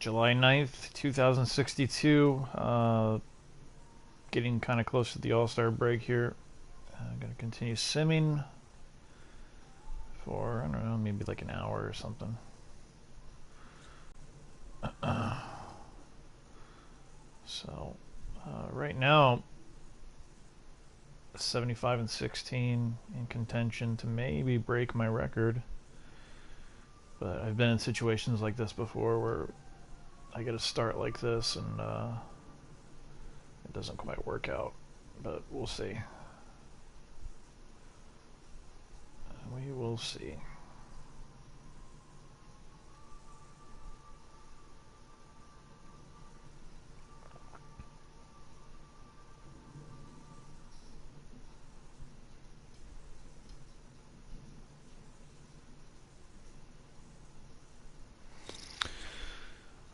July 9th, 2062. Getting kind of close to the All-Star break here. I'm going to continue simming for, I don't know, maybe like an hour or something. So, right now, 75 and 16 in contention to maybe break my record. But I've been in situations like this before where I get a start like this and it doesn't quite work out. But we'll see. We will see.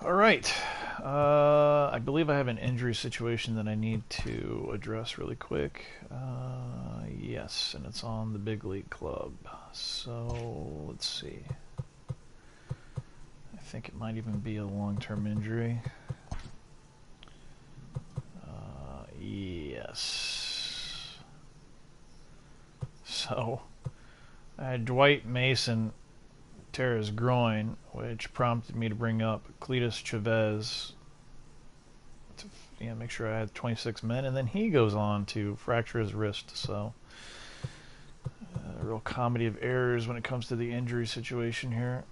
All right. I believe I have an injury situation that I need to address really quick. Yes, and it's on the big league club. So let's see. I think it might even be a long-term injury. Yes. So I had Dwight Mason tear his groin, which prompted me to bring up Cletus Chavez to make sure I had 26 men, and then he goes on to fracture his wrist. So a real comedy of errors when it comes to the injury situation here.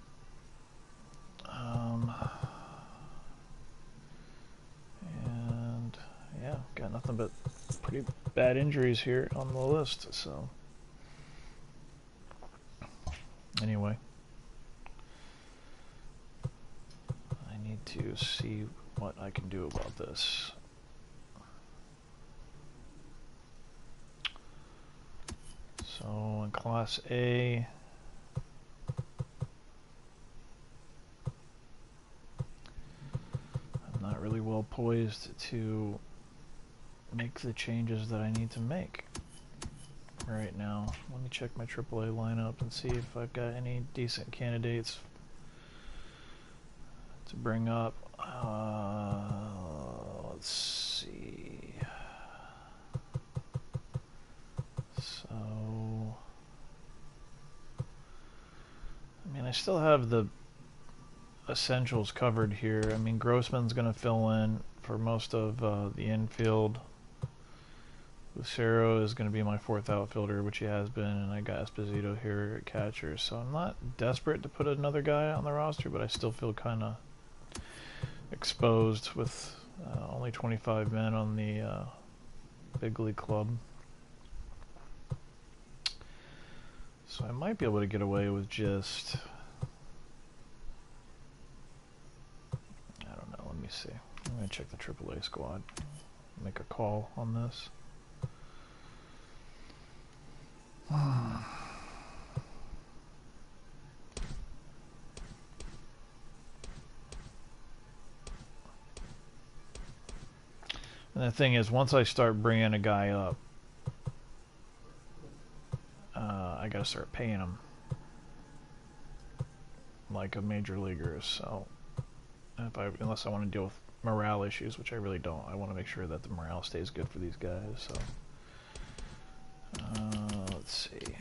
And yeah, got nothing but pretty bad injuries here on the list. So anyway, I need to see what I can do about this. So in Class A, I'm not really well poised to make the changes that I need to make right now. Let me check my AAA lineup and see if I've got any decent candidates to bring up. Let's see. So, I mean, I still have the essentials covered here. I mean, Grossman's going to fill in for most of the infield. Lucero is going to be my fourth outfielder, which he has been, and I got Esposito here at catcher. So I'm not desperate to put another guy on the roster, but I still feel kind of exposed with only 25 men on the big league club. So I might be able to get away with just, I don't know, let me see. I'm going to check the AAA squad, make a call on this. And the thing is, once I start bringing a guy up, I gotta start paying him like a major leaguer. So, unless I want to deal with morale issues, which I really don't, I want to make sure that the morale stays good for these guys. So, let's see,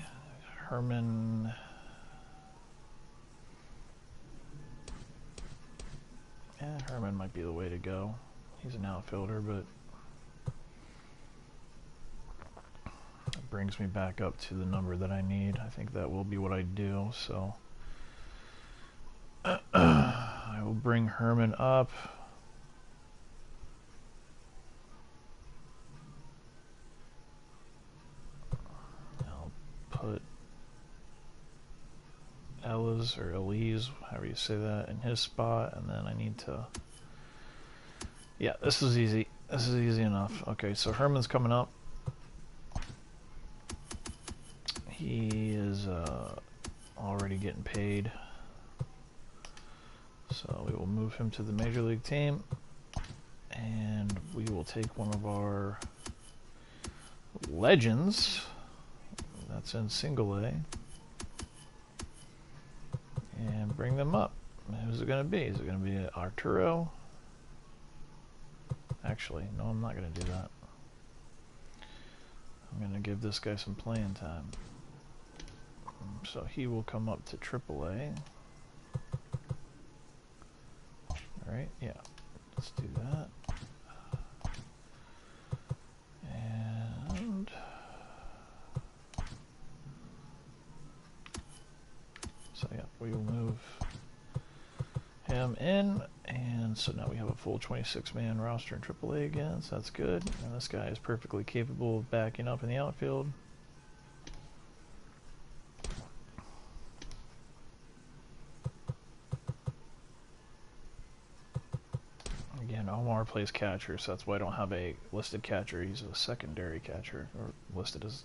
Herman. Yeah, Herman might be the way to go. He's an outfielder, but it brings me back up to the number that I need. I think that will be what I do. So I will bring Herman up. I'll put Ellis or Elise, however you say that, in his spot, and then I need to. Yeah, this is easy. This is easy enough. Okay, so Herman's coming up. He is already getting paid. So we will move him to the major league team. And we will take one of our legends. That's in single A. And bring them up. Who's it going to be? Is it going to be Arturo? Actually, no, I'm not going to do that. I'm going to give this guy some playing time. So he will come up to AAA. Alright, yeah. Let's do that. And so yeah, we will move him in, and so now we have a full 26-man roster in AAA again, so that's good. And this guy is perfectly capable of backing up in the outfield. Again, Omar plays catcher, so that's why I don't have a listed catcher. He's a secondary catcher, or listed as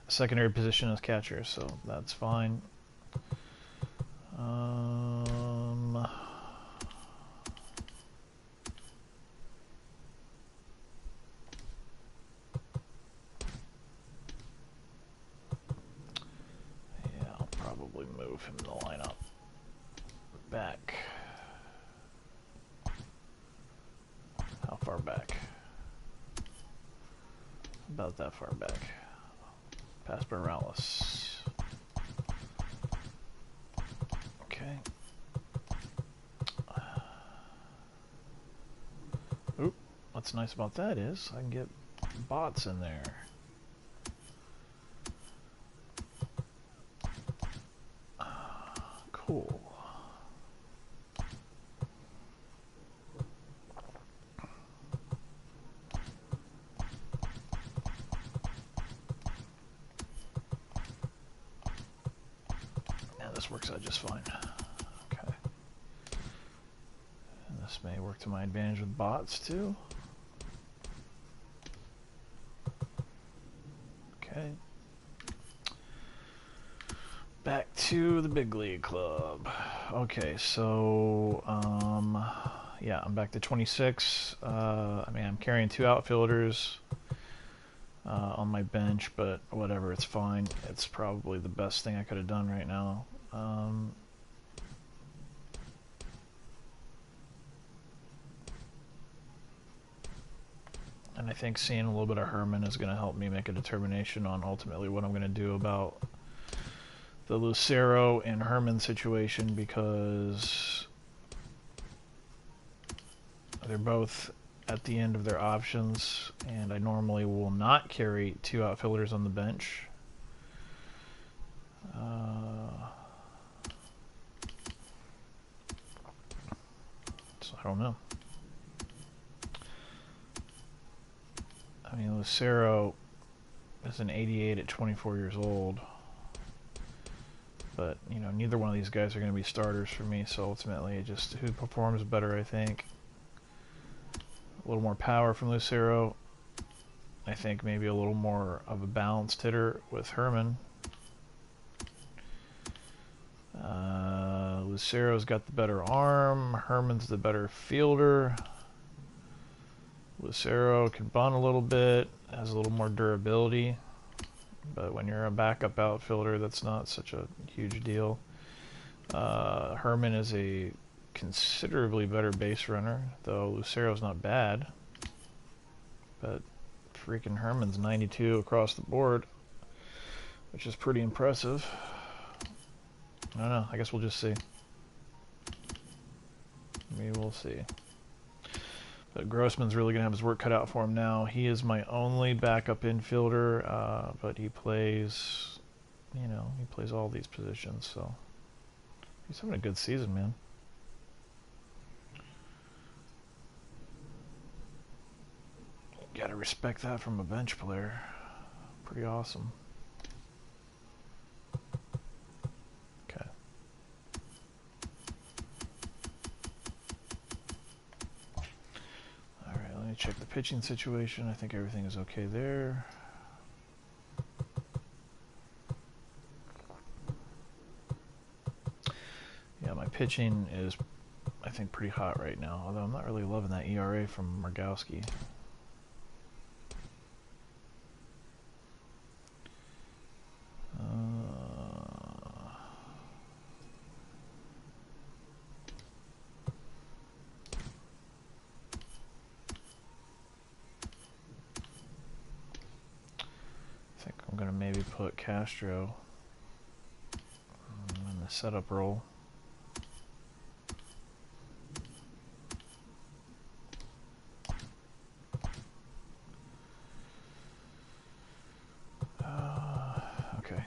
a secondary position as catcher, so that's fine. Yeah, I'll probably move him in the lineup back. How far back? About that far back. Past Morales. Okay. Oop. What's nice about that is I can get bots in there. Cool. Yeah, this works out just fine. Okay. And this may work to my advantage with bots too. Okay. Back to the big league club. Okay, so yeah, I'm back to 26. I mean, I'm carrying 2 outfielders on my bench, but whatever, it's fine. It's probably the best thing I could have done right now. And I think seeing a little bit of Herman is going to help me make a determination on ultimately what I'm going to do about the Lucero and Herman situation, because they're both at the end of their options, and I normally will not carry 2 outfielders on the bench. So I don't know. I mean, Lucero is an 88 at 24 years old. But, you know, neither one of these guys are going to be starters for me, so ultimately it just who performs better, I think. A little more power from Lucero. I think maybe a little more of a balanced hitter with Herman. Lucero's got the better arm. Herman's the better fielder. Lucero can bunt a little bit, has a little more durability. But when you're a backup outfielder, that's not such a huge deal. Herman is a considerably better base runner, though Lucero's not bad. But freaking Herman's 92 across the board, which is pretty impressive. I don't know. I guess we'll just see. We will see. But Grossman's really going to have his work cut out for him now. He is my only backup infielder, but he plays, you know, he plays all these positions, so he's having a good season, man. Gotta respect that from a bench player. Pretty awesome. Okay. Alright, let me check the pitching situation. I think everything is okay there. Yeah, my pitching is, I think, pretty hot right now, although I'm not really loving that ERA from Margowski. going to maybe put Castro in the setup role. Okay.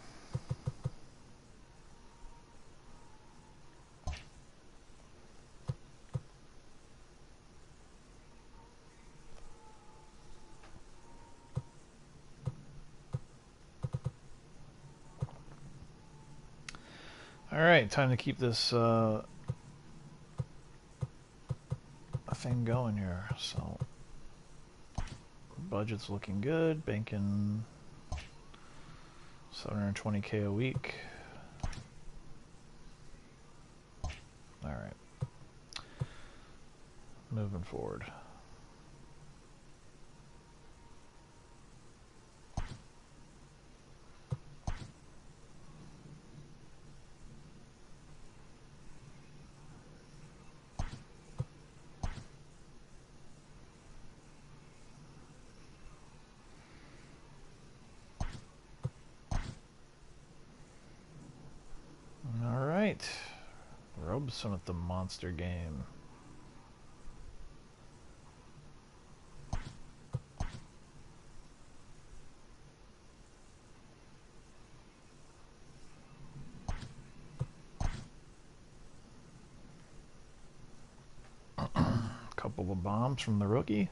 All right, time to keep this thing going here. So, budget's looking good. Banking 720K a week. All right, moving forward. Robeson at the monster game. Couple of bombs from the rookie.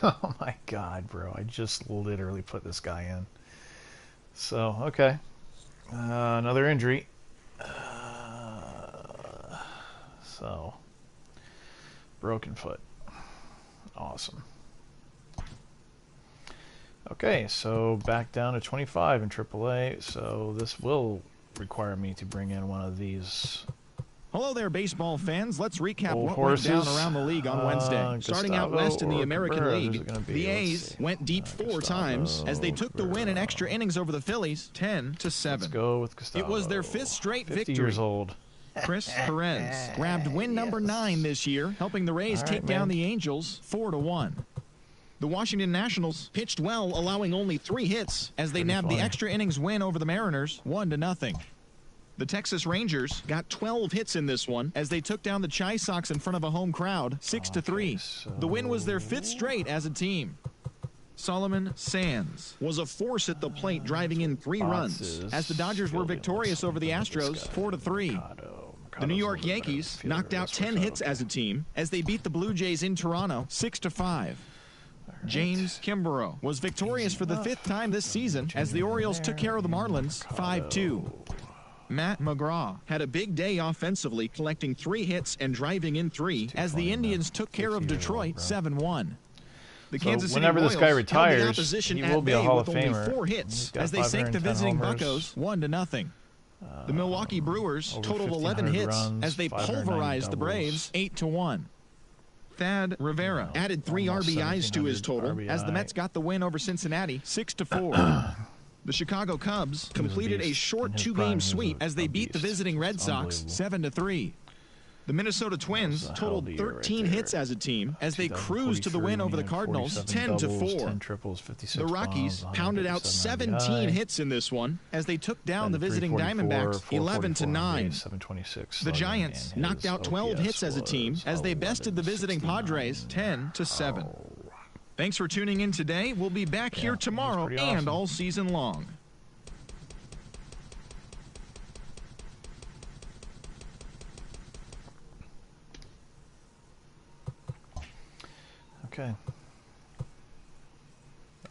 Oh my god, bro. I just literally put this guy in. So, okay. Another injury. So, broken foot. Awesome. Okay, so back down to 25 in AAA. So this will require me to bring in one of these. Hello there, baseball fans. Let's recap what horses. went down around the league on Wednesday. Starting out west in the American Cabrera, League, the A's went deep 4 times as they took the win in extra innings over the Phillies, 10-7. Let's go with Gustavo. It was their 5th straight 50 victory. years old. Chris Perez grabbed win number 9 this year, helping the Rays take down the Angels 4-1. The Washington Nationals pitched well, allowing only 3 hits as they nabbed the extra innings win over the Mariners 1-0. The Texas Rangers got 12 hits in this one as they took down the Chi Sox in front of a home crowd 6-3. So the win was their 5th straight as a team. Solomon Sands was a force at the plate, driving in 3 runs as the Dodgers were victorious over the Astros 4-3. The New York Yankees knocked out 10 hits as a team as they beat the Blue Jays in Toronto 6-5. James Kimbrough was victorious for the 5th time this season as the Orioles took care of the Marlins 5-2. Matt McGraw had a big day offensively, collecting 3 hits and driving in 3 as the Indians took care of Detroit 7-1. The Kansas City whenever Royals this guy retires, held the opposition he at will be a bay Hall with of only Famer. 4 hits He's as they sank the 510 visiting homers, Buccos 1-0. The Milwaukee Brewers over totaled 11 1,500 hits runs, as they 590 pulverized the doubles. Braves 8-1. Thad Rivera added 3 almost RBIs to his total as the RBI. Mets got the win over Cincinnati 6-4. The Chicago Cubs completed a short 2-game sweep as they beat the visiting Red Sox 7-3. The Minnesota Twins totaled 13 hits as a team as they cruised to the win over the Cardinals 10-4. The Rockies pounded out 17 hits in this one as they took down the visiting Diamondbacks 11-9. The Giants knocked out 12 hits as a team as they bested the visiting Padres 10-7. Thanks for tuning in today. We'll be back here tomorrow and all season long. Okay.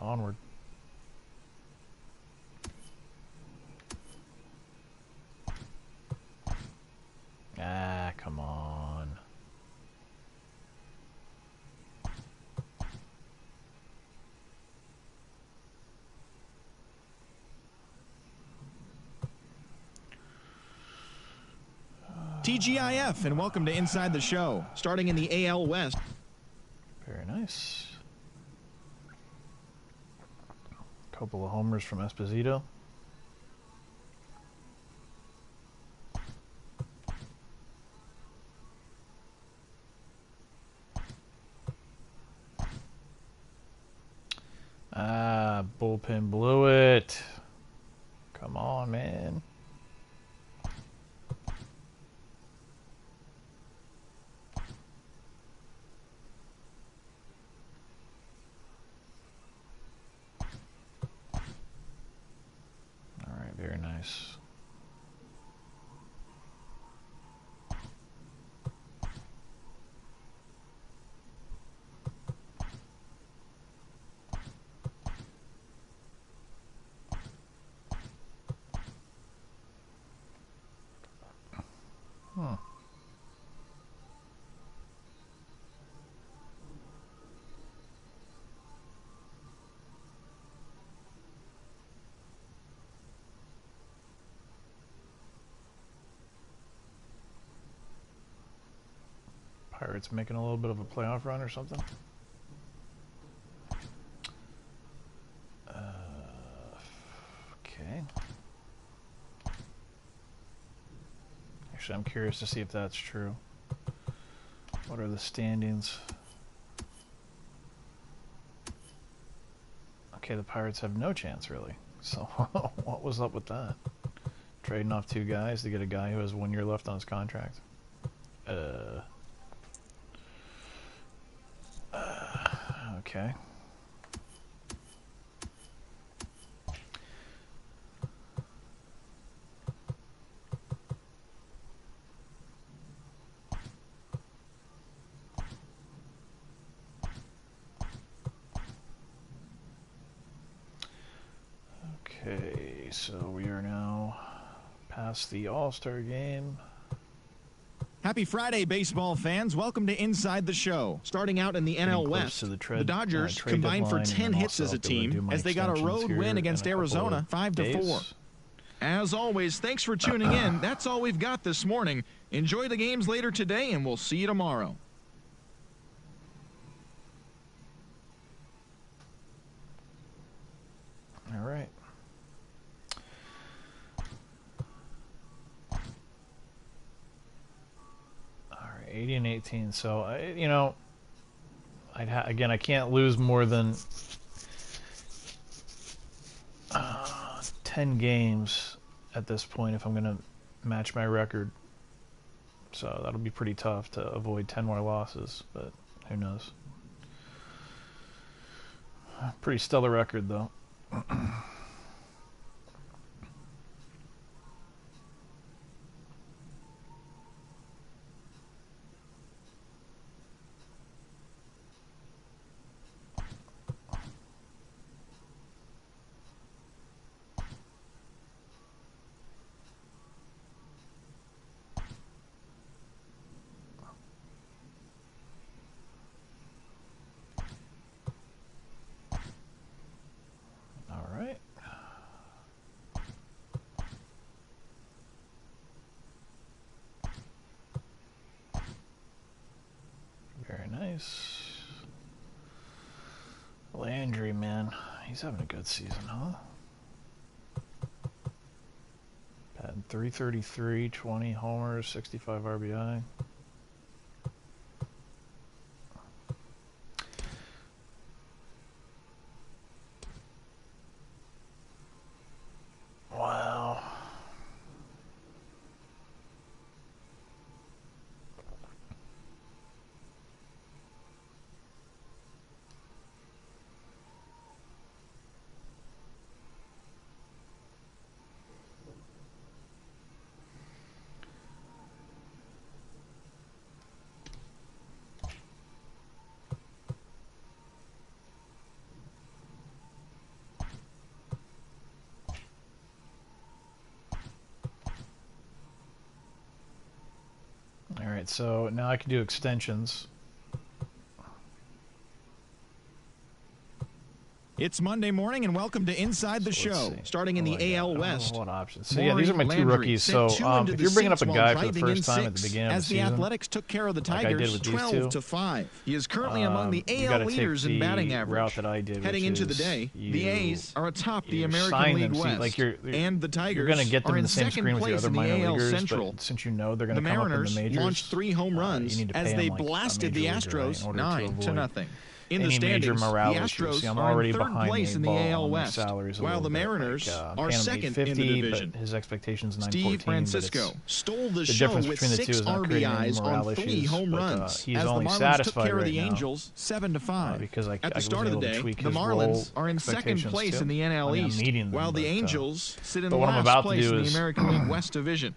Onward. Ah, come on. TGIF, and welcome to Inside the Show, starting in the AL West. Very nice. Couple of homers from Esposito. Bullpen blew it. Come on, man. All right, very nice. Pirates making a little bit of a playoff run or something. Okay. Actually, I'm curious to see if that's true. What are the standings? Okay, the Pirates have no chance, really. So, what was up with that? Trading off 2 guys to get a guy who has 1 year left on his contract. Okay. Okay, so we are now past the All-Star game. Happy Friday, baseball fans. Welcome to Inside the Show. Starting out in the NL West, the Dodgers combined for 10 hits as a team as they got a road win against Arizona 5-4. As always, thanks for tuning in. That's all we've got this morning. Enjoy the games later today, and we'll see you tomorrow. All right. All right, 80 and 18. So, you know, again, I can't lose more than 10 games at this point if I'm going to match my record. So that'll be pretty tough to avoid 10 more losses, but who knows. Pretty stellar record, though. Landry, man, he's having a good season, huh? Batting .333, 20 homers, 65 RBI. Wow. Alright, so now I can do extensions. It's Monday morning, and welcome to Inside the Show. Starting in the AL West. What options? So yeah, these are my 2 rookies. So if you're bringing up a guy for the first time at the beginning of the season, as the Athletics took care of the Tigers 12-5. He is currently among the AL leaders in batting average. Heading into the day, the A's are atop the American League West, and the Tigers are in second place in the AL Central. Since you know they're going to the come up in the Mariners majors, launched 3 home runs as they blasted the Astros 9-0. In the any major standings, the morale issues. Astros See, I'm are already in third behind place the in the ball AL on their West, salaries a while little the bit. Mariners Like, are paying him second in the 850, division. but his expectations Steve 914. Francisco stole the The show difference with between the two 6 is not creating any RBIs morale on 3 issues, home but, runs he's as the only Marlins took satisfied care of right the now, Angels 7-5. because At the was start of the able to day, tweak the his Marlins role are in second expectations place too. in the NL I mean, I'm East, meeting them, while the but, Angels sit in but what I'm last about to place do in the is American League West Division.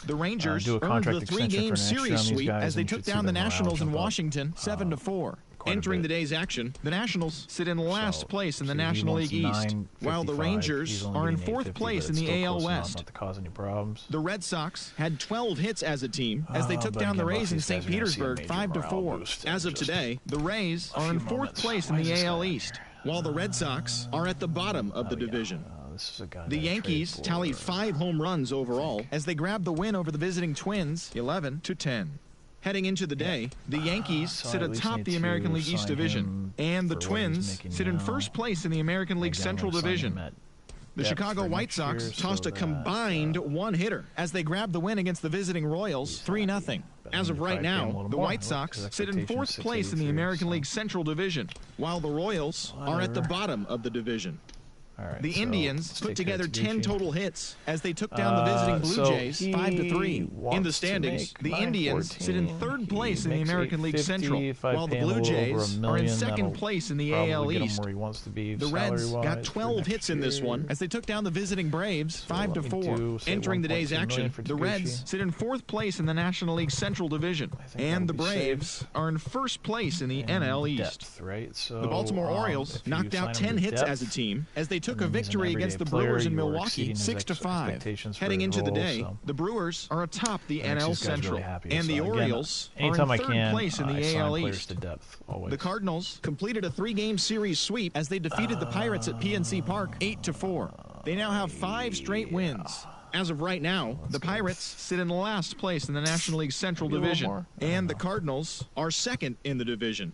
The Rangers do a earned contract the extension three-game for next year series on these sweep guys, as they and you took should see down the their morale Nationals in jump up, Washington 7-4. quite a Entering bit. today's action, the Nationals sit in last So, place in the see, he National wants League East, while the 955. Rangers He's only are in getting 4th 850, place but in it's the still AL close enough West. not to cause any problems. The Red Sox had 12 hits as a team as they took but down the again, Rays both in these St. guys are gonna see a Petersburg major 5-4. morale boost in As of just today, the Rays a are in few 4th moments. place in Why is the this guy AL in East, here? while the Red Sox are at the bottom of the division. This is a guy The that I Yankees traded tallied for. 5 home runs overall as they grabbed the win over the visiting Twins 11-10. Heading into the day, the Yankees So I sit at least atop need the to American League East sign Division, him and the for what he's Twins making sit in now. first place in the American League Again, Central I'm gonna sign Division. him at The depth Chicago for White next Sox year, tossed so a that, combined one-hitter as they grabbed the win against the visiting Royals 3-0. As of right now, the White Sox sit in 4th place in the American League Central Division, while the Royals are at the bottom of the division. All right, The so Indians let's put take care of together 10 Taguchi. total hits as they took down the visiting Blue So Jays he 5-3. In the wants standings, to the make Indians 914. sit in 3rd place in the makes American League 850. Central, If I while the pay him a Blue little over Jays $1 are in million, 2nd that'll place in the probably AL get him East. where he wants to be The Reds salary-wise got for 12 next hits in this year. one as they took down the visiting Braves So let me 5-4. do, say, Entering the day's 1.2 million action, for the Taguchi. Reds sit in 4th place in the National League Central Division, think and the that'll be Braves safe. are in 1st place in the And NL East. depth, right? So, The Baltimore Orioles if you knocked sign out him 10 to hits as a depth, team as they took a and then he's an victory against the everyday Brewers player, in you are Milwaukee exceeding his 6-5. expectations for Heading his into the role, day, so the Brewers are atop the that makes NL these guys Central, really happy. and So the again, Orioles are in anytime I 3rd can, place in I the sign AL players East. to depth, always. The Cardinals completed a 3-game series sweep as they defeated the Pirates at PNC Park 8-4. They now have 5 straight wins. As of right now, the Pirates sit in last place in the National League Central Maybe a little Division, more? and the Cardinals are 2nd in the division.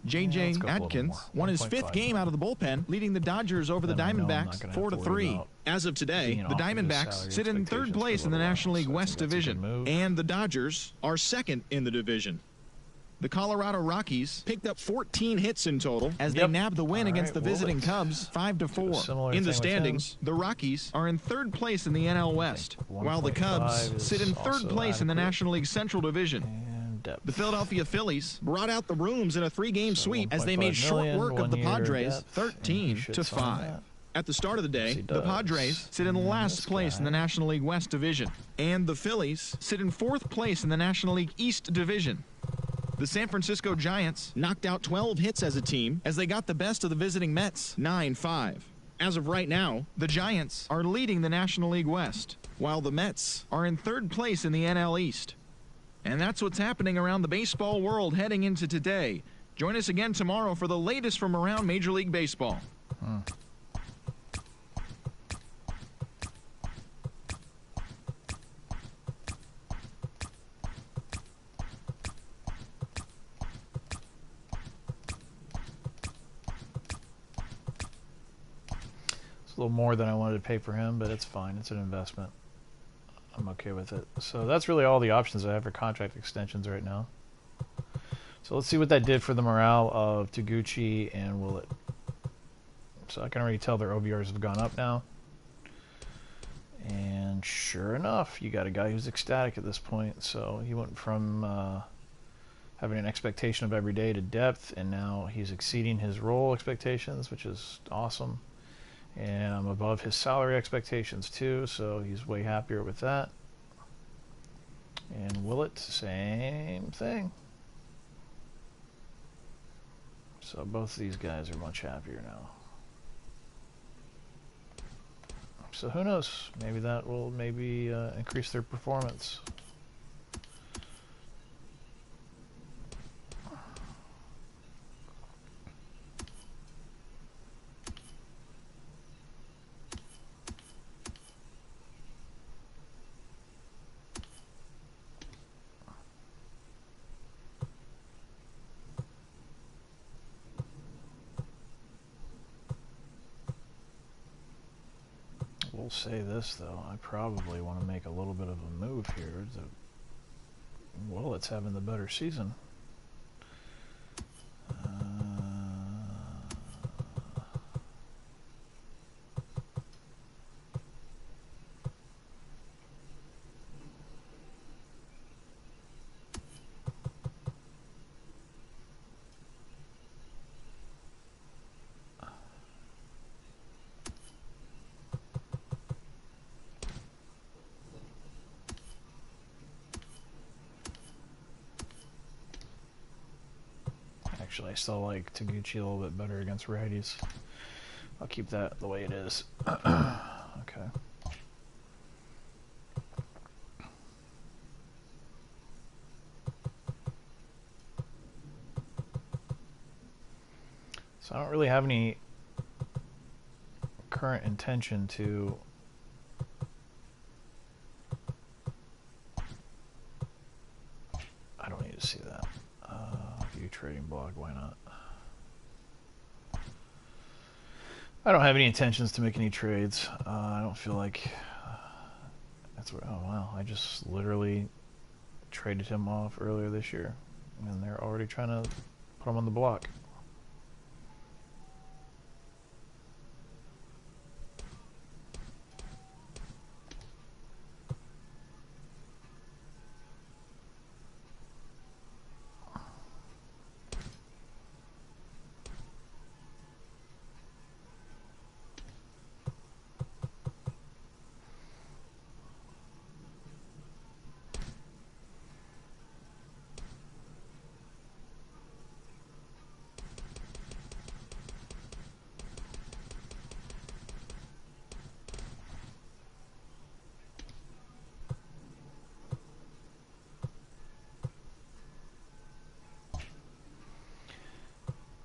J.J. let's go for a little Atkins more. won his 5th 1.5. game out of the bullpen, leading the Dodgers over the Then I know I'm not Diamondbacks gonna have to worry 4-3. about As of today, being the off of his Diamondbacks salary sit in 3rd expectations place for in the a little National while, League so I West think that's a good Division, move. and the Dodgers are 2nd in the division. The Colorado Rockies picked up 14 hits in total as they Yep. nabbed the win All against right, the visiting let's Cubs 5-4. similar In the thing with standings, the Rockies are in 3rd place in the NL West, while the 1.5 Cubs sit in is 3rd also place in the adequate. National League Central Division. And depth. The Philadelphia Phillies brought out the rooms in a 3-game So sweep as they 1.5 made short million, work of the 1 year Padres depth, and he should sign 13-5. that. At the start of the day, Yes, he the does. Padres sit in And last this place in the guy. National League West Division, and the Phillies sit in 4th place in the National League East Division. The San Francisco Giants knocked out 12 hits as a team as they got the best of the visiting Mets 9-5. As of right now, the Giants are leading the National League West, while the Mets are in 3rd place in the NL East. And that's what's happening around the baseball world heading into today. Join us again tomorrow for the latest from around Major League Baseball. It's a little more than I wanted to pay for him, but it's fine. It's an investment. I'm okay with it. So that's really all the options I have for contract extensions right now. So let's see what that did for the morale of Taguchi and Willett. So I can already tell their OVRs have gone up now. And sure enough, you got a guy who's ecstatic at this point. So he went from having an expectation of every day to depth, and now he's exceeding his role expectations, which is awesome. And I'm above his salary expectations too, so he's way happier with that. And Willett, same thing. So both of these guys are much happier now. So who knows? Maybe that will increase their performance. We'll say this though, I probably want to make a little bit of a move here. Well, it's having the better season. Actually, I still like Taguchi a little bit better against righties. I'll keep that the way it is. Okay. So I don't really have any current intention to I don't need to see that. View trading blog, why not? I don't have any intentions to make any trades. I don't feel like that's what. Oh wow! I just literally traded him off earlier this year, and they're already trying to put him on the block.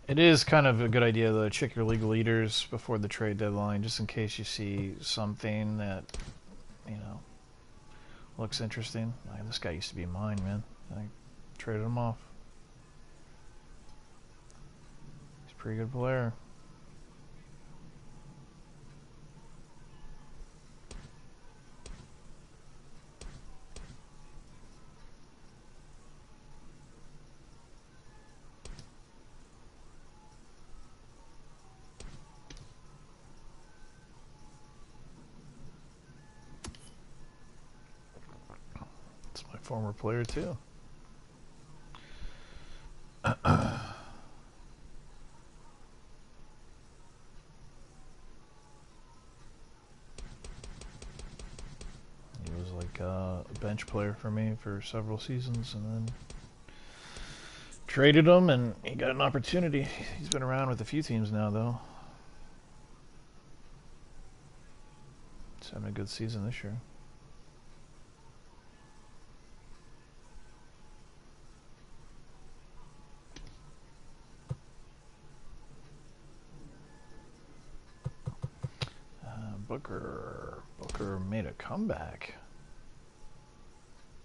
It is kind of a good idea to check your league leaders before the trade deadline, just in case you see something that, you know, looks interesting. Like, this guy used to be mine, man. I traded him off. He's a pretty good player. My former player too. He was like a bench player for me for several seasons, and then traded him, and he got an opportunity. He's been around with a few teams now, though. He's having a good season this year. Booker made a comeback.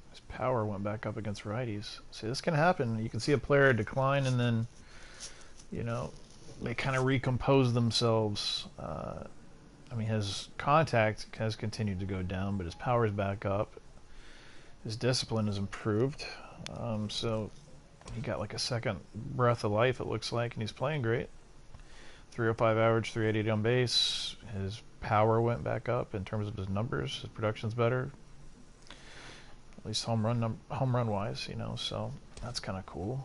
His power went back up against righties. See, this can happen. You can see a player decline, and then, you know, they kind of recompose themselves. I mean, his contact has continued to go down, but his power is back up. His discipline has improved. So he got like a second breath of life, it looks like, and he's playing great. 305 average, 388 on base. His power went back up in terms of his numbers. His production's better, at least home run wise, you know. So that's kind of cool.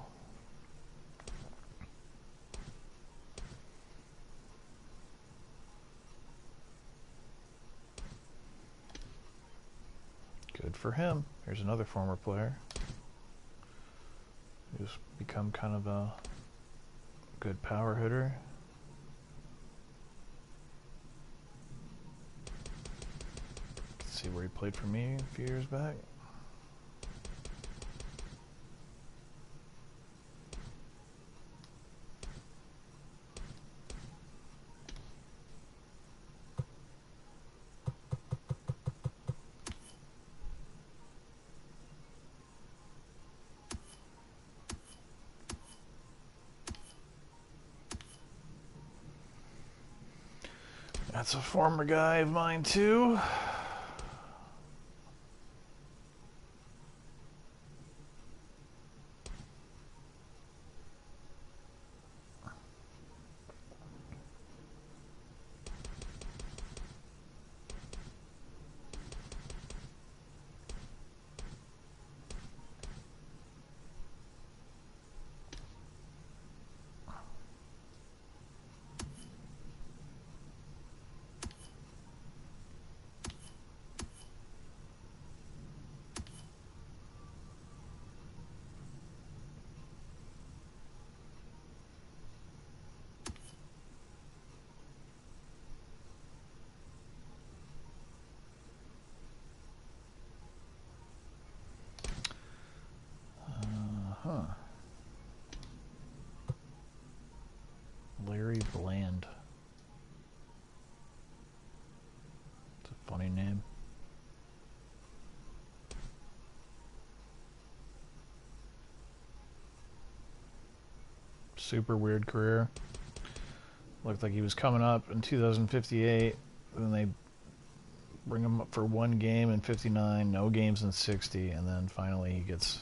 Good for him. Here's another former player who's become kind of a good power hitter. See where he played for me a few years back. That's a former guy of mine too. Super weird career. Looked like he was coming up in 2058, and then they bring him up for one game in 59, no games in 60, and then finally he gets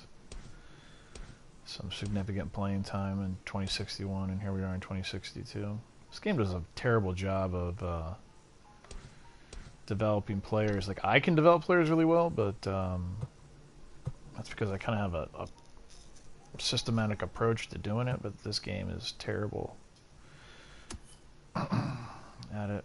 some significant playing time in 2061, and here we are in 2062. This game does a terrible job of developing players. Like, I can develop players really well, but that's because I kind of have a systematic approach to doing it, but this game is terrible at it.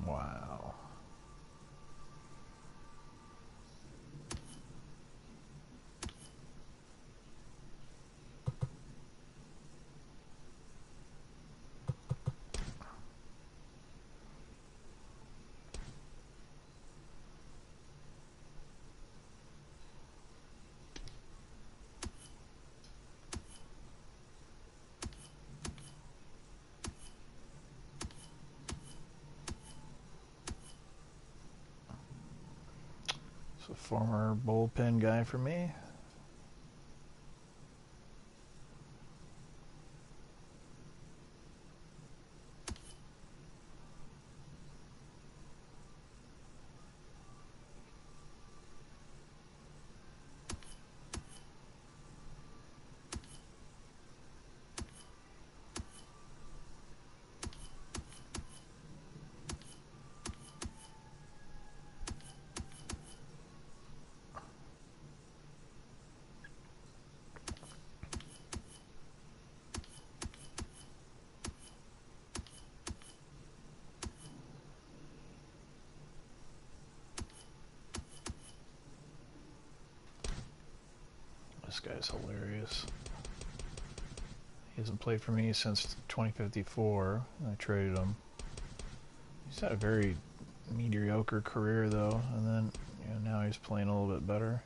Wow. So former bullpen guy for me. This guy's hilarious. He hasn't played for me since 2054. I traded him. He's had a very mediocre career though, and then now he's playing a little bit better.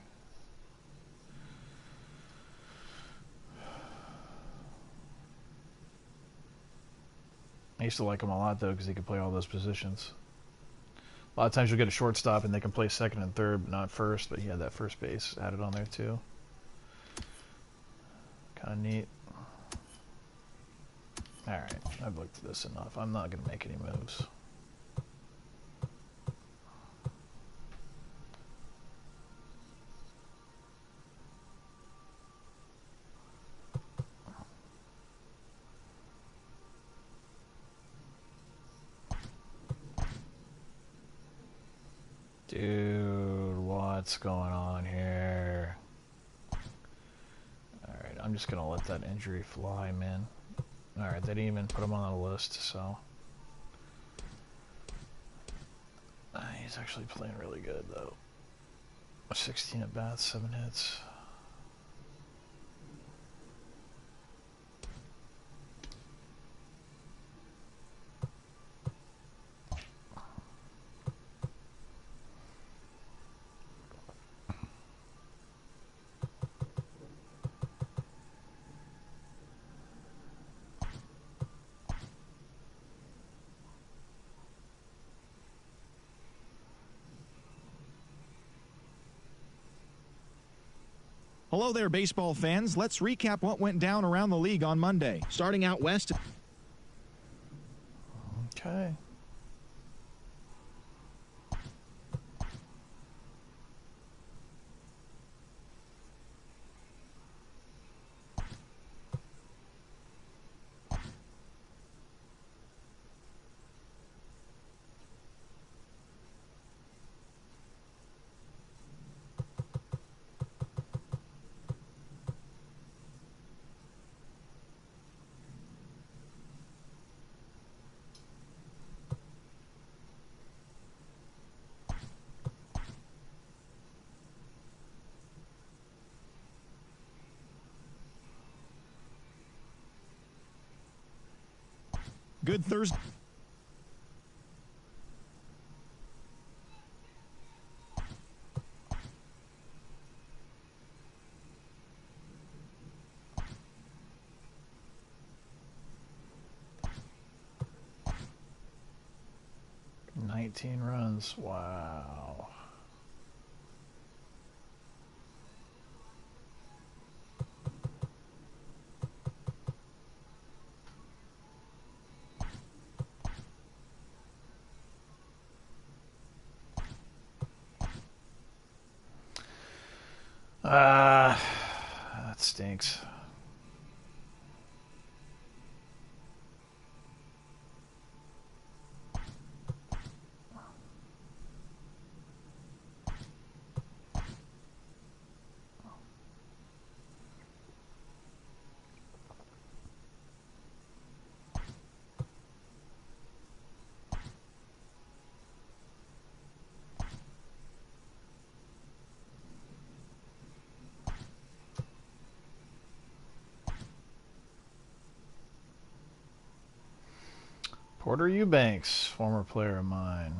I used to like him a lot though because he could play all those positions. A lot of times you'll get a shortstop and they can play second and third, but not first, but he had that first base added on there too. Kind of neat. Alright, I've looked at this enough. I'm not going to make any moves. Dude, what's going on here? Alright, I'm just going to let that injury fly, man. Alright, they didn't even put him on the list, so... he's actually playing really good, though. 16 at bats, 7 hits. Hello there, baseball fans. Let's recap what went down around the league on Monday. Starting out west. Okay. Good Thursday. 19 runs. Wow. That stinks. Porter Eubanks, former player of mine.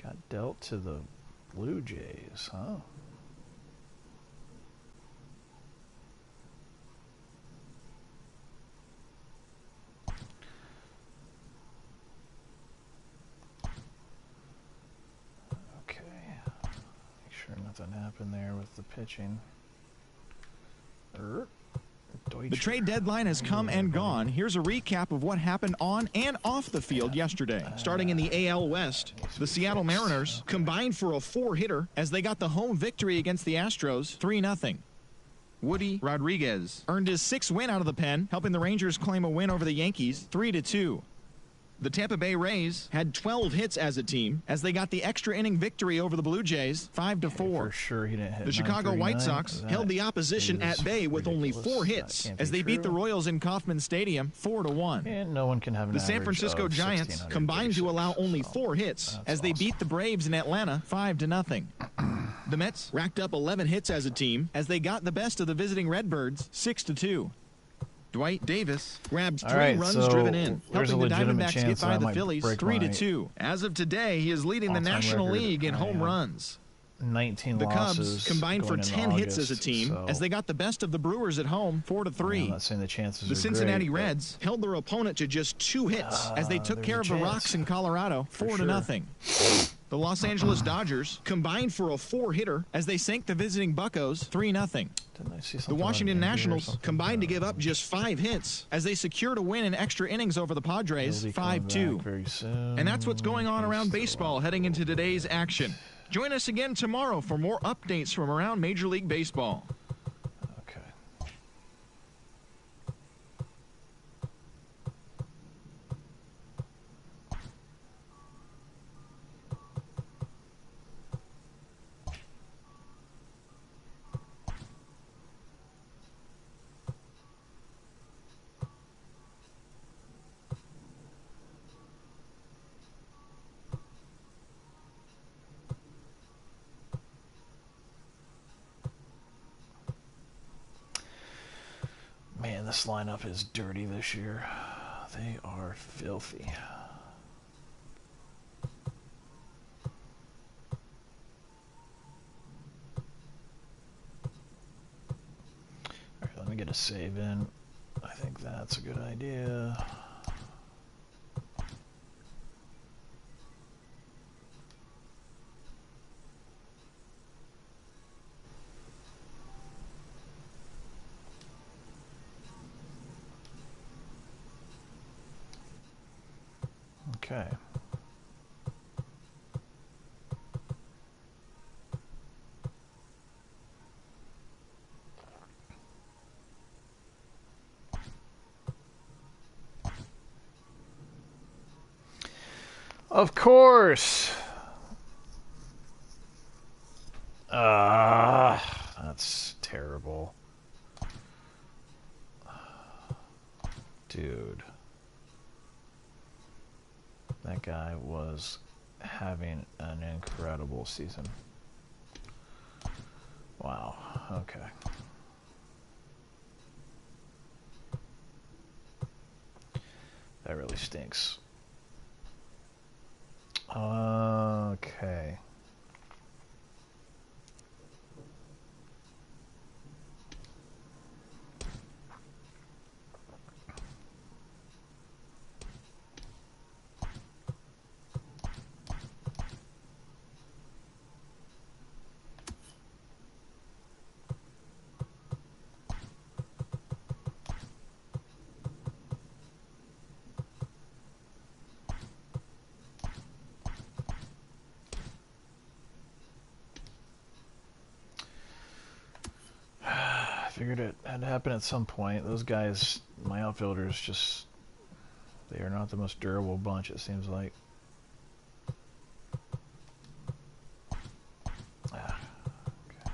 Got dealt to the Blue Jays, huh? Okay. Make sure nothing happened there with the pitching. The trade deadline has come and gone. Here's a recap of what happened on and off the field yesterday. Starting in the AL West, the Seattle Mariners combined for a 4-hitter as they got the home victory against the Astros 3-0. Woody Rodriguez earned his 6th win out of the pen, helping the Rangers claim a win over the Yankees 3-2. The Tampa Bay Rays had 12 hits as a team as they got the extra inning victory over the Blue Jays 5-4. For sure he didn't hit the Chicago White Sox held the opposition at bay with only 4 hits as they beat the Royals in Kauffman Stadium 4-1. And no one can have an The San Francisco Giants combined to allow only 4 hits as they beat the Braves in Atlanta 5-0. The Mets racked up 11 hits as a team as they got the best of the visiting Redbirds 6-2. Dwight Davis grabbed 3 runs driven in, helping the Diamondbacks get by the Phillies 3-2. As of today, he is leading the National League in home runs. 19 the losses. Cubs combined for 10 hits as a team as they got the best of the Brewers at home 4-3. I'm not saying the chances the are Cincinnati great, Reds held their opponent to just 2 hits as they took care of the Rocks in Colorado 4-0. The Los Angeles Dodgers combined for a 4-hitter as they sank the visiting Buccos 3-0. The Washington Nationals combined to give up just 5 hits as they secured a win in extra innings over the Padres 5-2. And that's what's going on around baseball heading into today's action. Join us again tomorrow for more updates from around Major League Baseball. Man, this lineup is dirty this year. They are filthy. Alright, let me get a save in. I think that's a good idea. Okay. Of course. That's terrible. Dude. That guy was having an incredible season. Wow. Okay. That really stinks. Okay. figured it had to happen at some point. Those guys, my outfielders, just they are not the most durable bunch, it seems like. Ah, okay.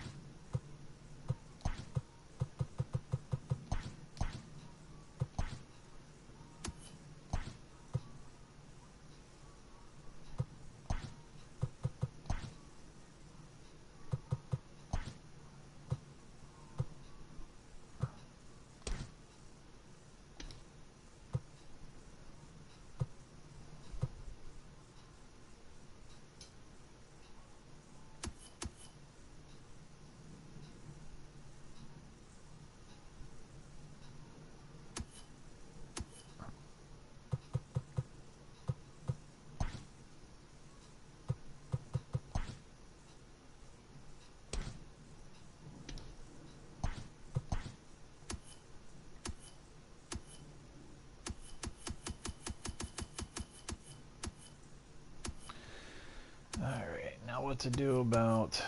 Alright, now what to do about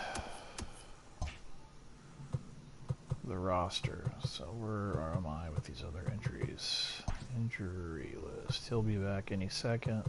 the roster. So where am I with these other injuries? Injury list. He'll be back any second.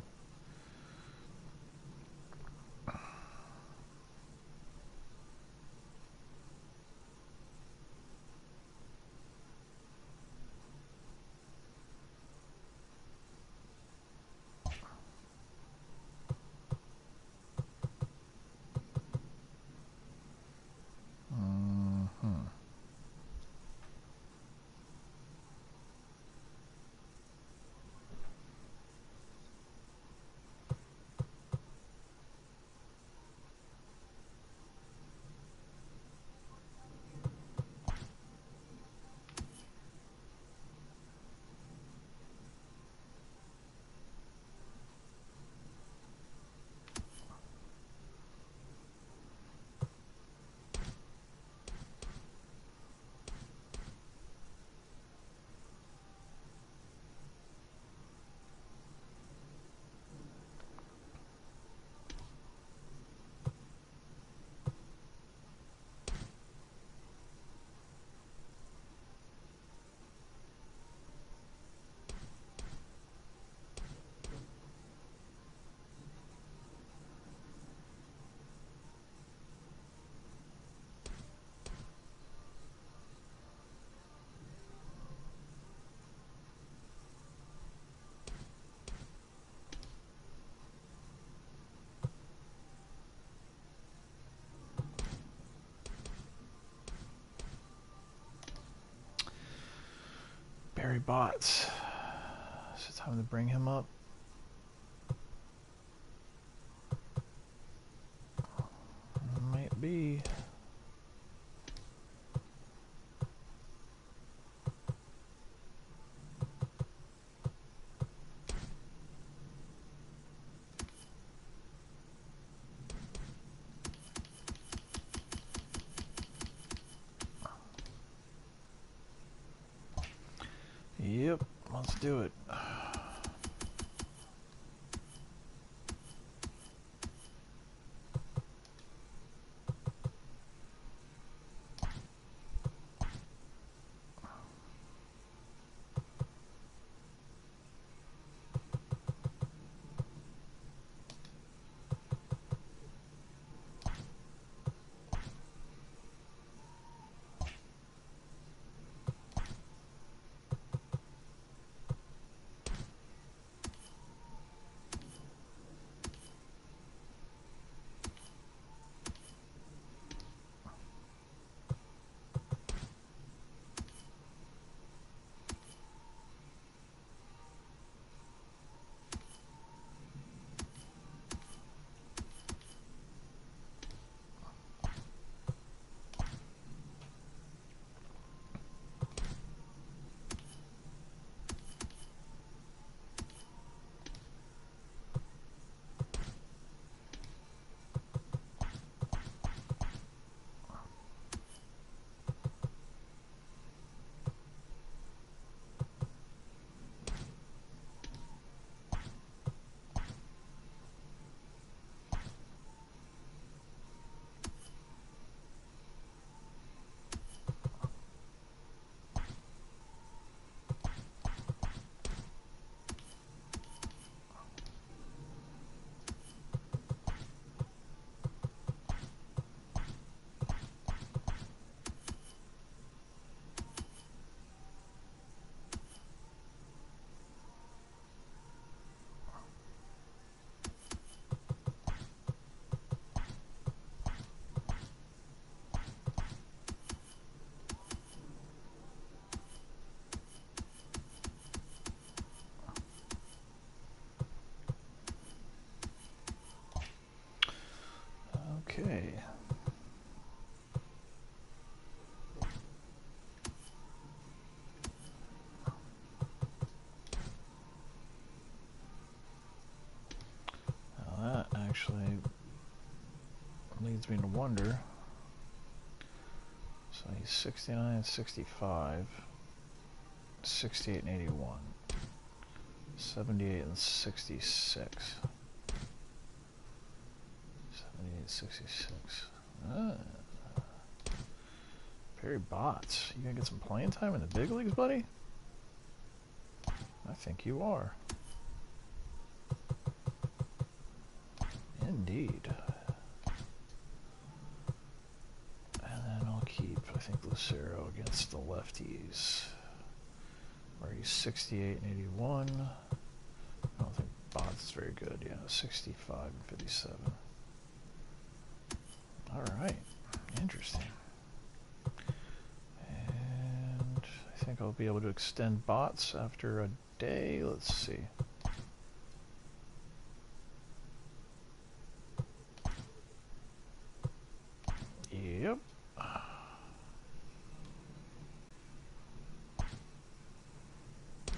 Barry Botts. Is it time to bring him up? Might be. Yep, let's do it. Okay. Now that actually leads me to wonder. So he's 69 and 65, 68 and 81, 78 and 66. 78, 66. Perry Botts, you gonna get some playing time in the big leagues, buddy? I think you are. Indeed. And then I'll keep, I think, Lucero against the lefties, where he's 68 and 81. I don't think Botts is very good. Yeah, 65 and 57. All right, interesting. And I think I'll be able to extend Botts after a day. Let's see. Yep.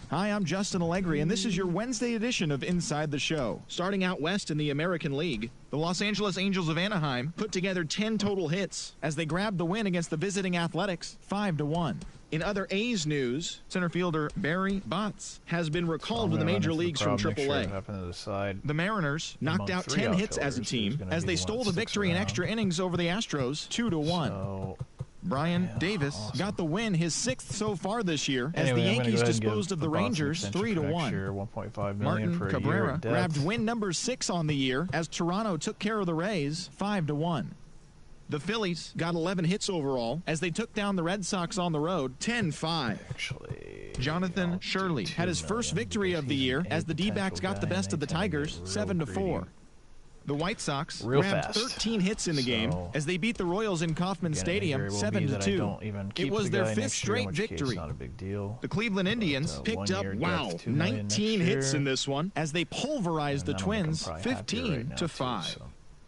Hi, I'm Justin Allegri, and this is your Wednesday edition of Inside the Show. Starting out west in the American League, the Los Angeles Angels of Anaheim put together 10 total hits as they grabbed the win against the visiting Athletics 5-1. In other A's news, center fielder Barry Bonds has been recalled to the major leagues from AAA. The Mariners knocked out 10 hits as a team as they stole the victory in extra innings over the Astros 2-1. So, Brian Davis got the win, his 6th so far this year, as the Yankees disposed of the Rangers 3-1. Martin Cabrera grabbed win number 6 on the year as Toronto took care of the Rays 5-1. The Phillies got 11 hits overall as they took down the Red Sox on the road 10-5. Jonathan Shirley had his first victory of the year as the D-backs got the best of the Tigers 7-4. The White Sox grabbed 13 hits in the game as they beat the Royals in Kauffman Stadium 7-2. It was their 5th straight victory. The Cleveland Indians picked up, 19 hits in this one as they pulverized the Twins 15-5.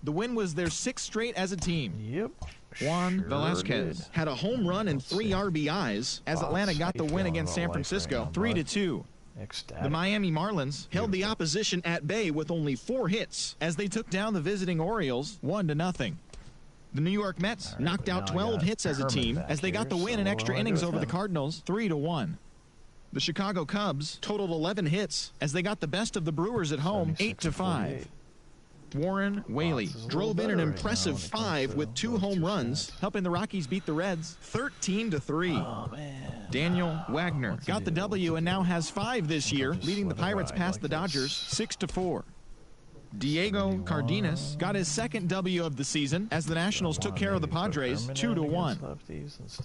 The win was their 6th straight as a team. Yep. Juan Velasquez had a home run and 3 RBIs as Atlanta got the win against San Francisco 3-2. The Miami Marlins held the opposition at bay with only 4 hits as they took down the visiting Orioles 1-0. The New York Mets knocked out 12 hits as a team as they got the win in extra innings over the Cardinals 3-1. The Chicago Cubs totaled 11 hits as they got the best of the Brewers at home 8-5. Warren Whaley drove in an impressive 5 with 2 home runs, helping the Rockies beat the Reds 13-3. Oh, man. Daniel Wagner got the W and now has 5 this year, leading the Pirates past the Dodgers 6-4. Diego Cardenas got his 2nd W of the season as the Nationals took care of the Padres 2-1.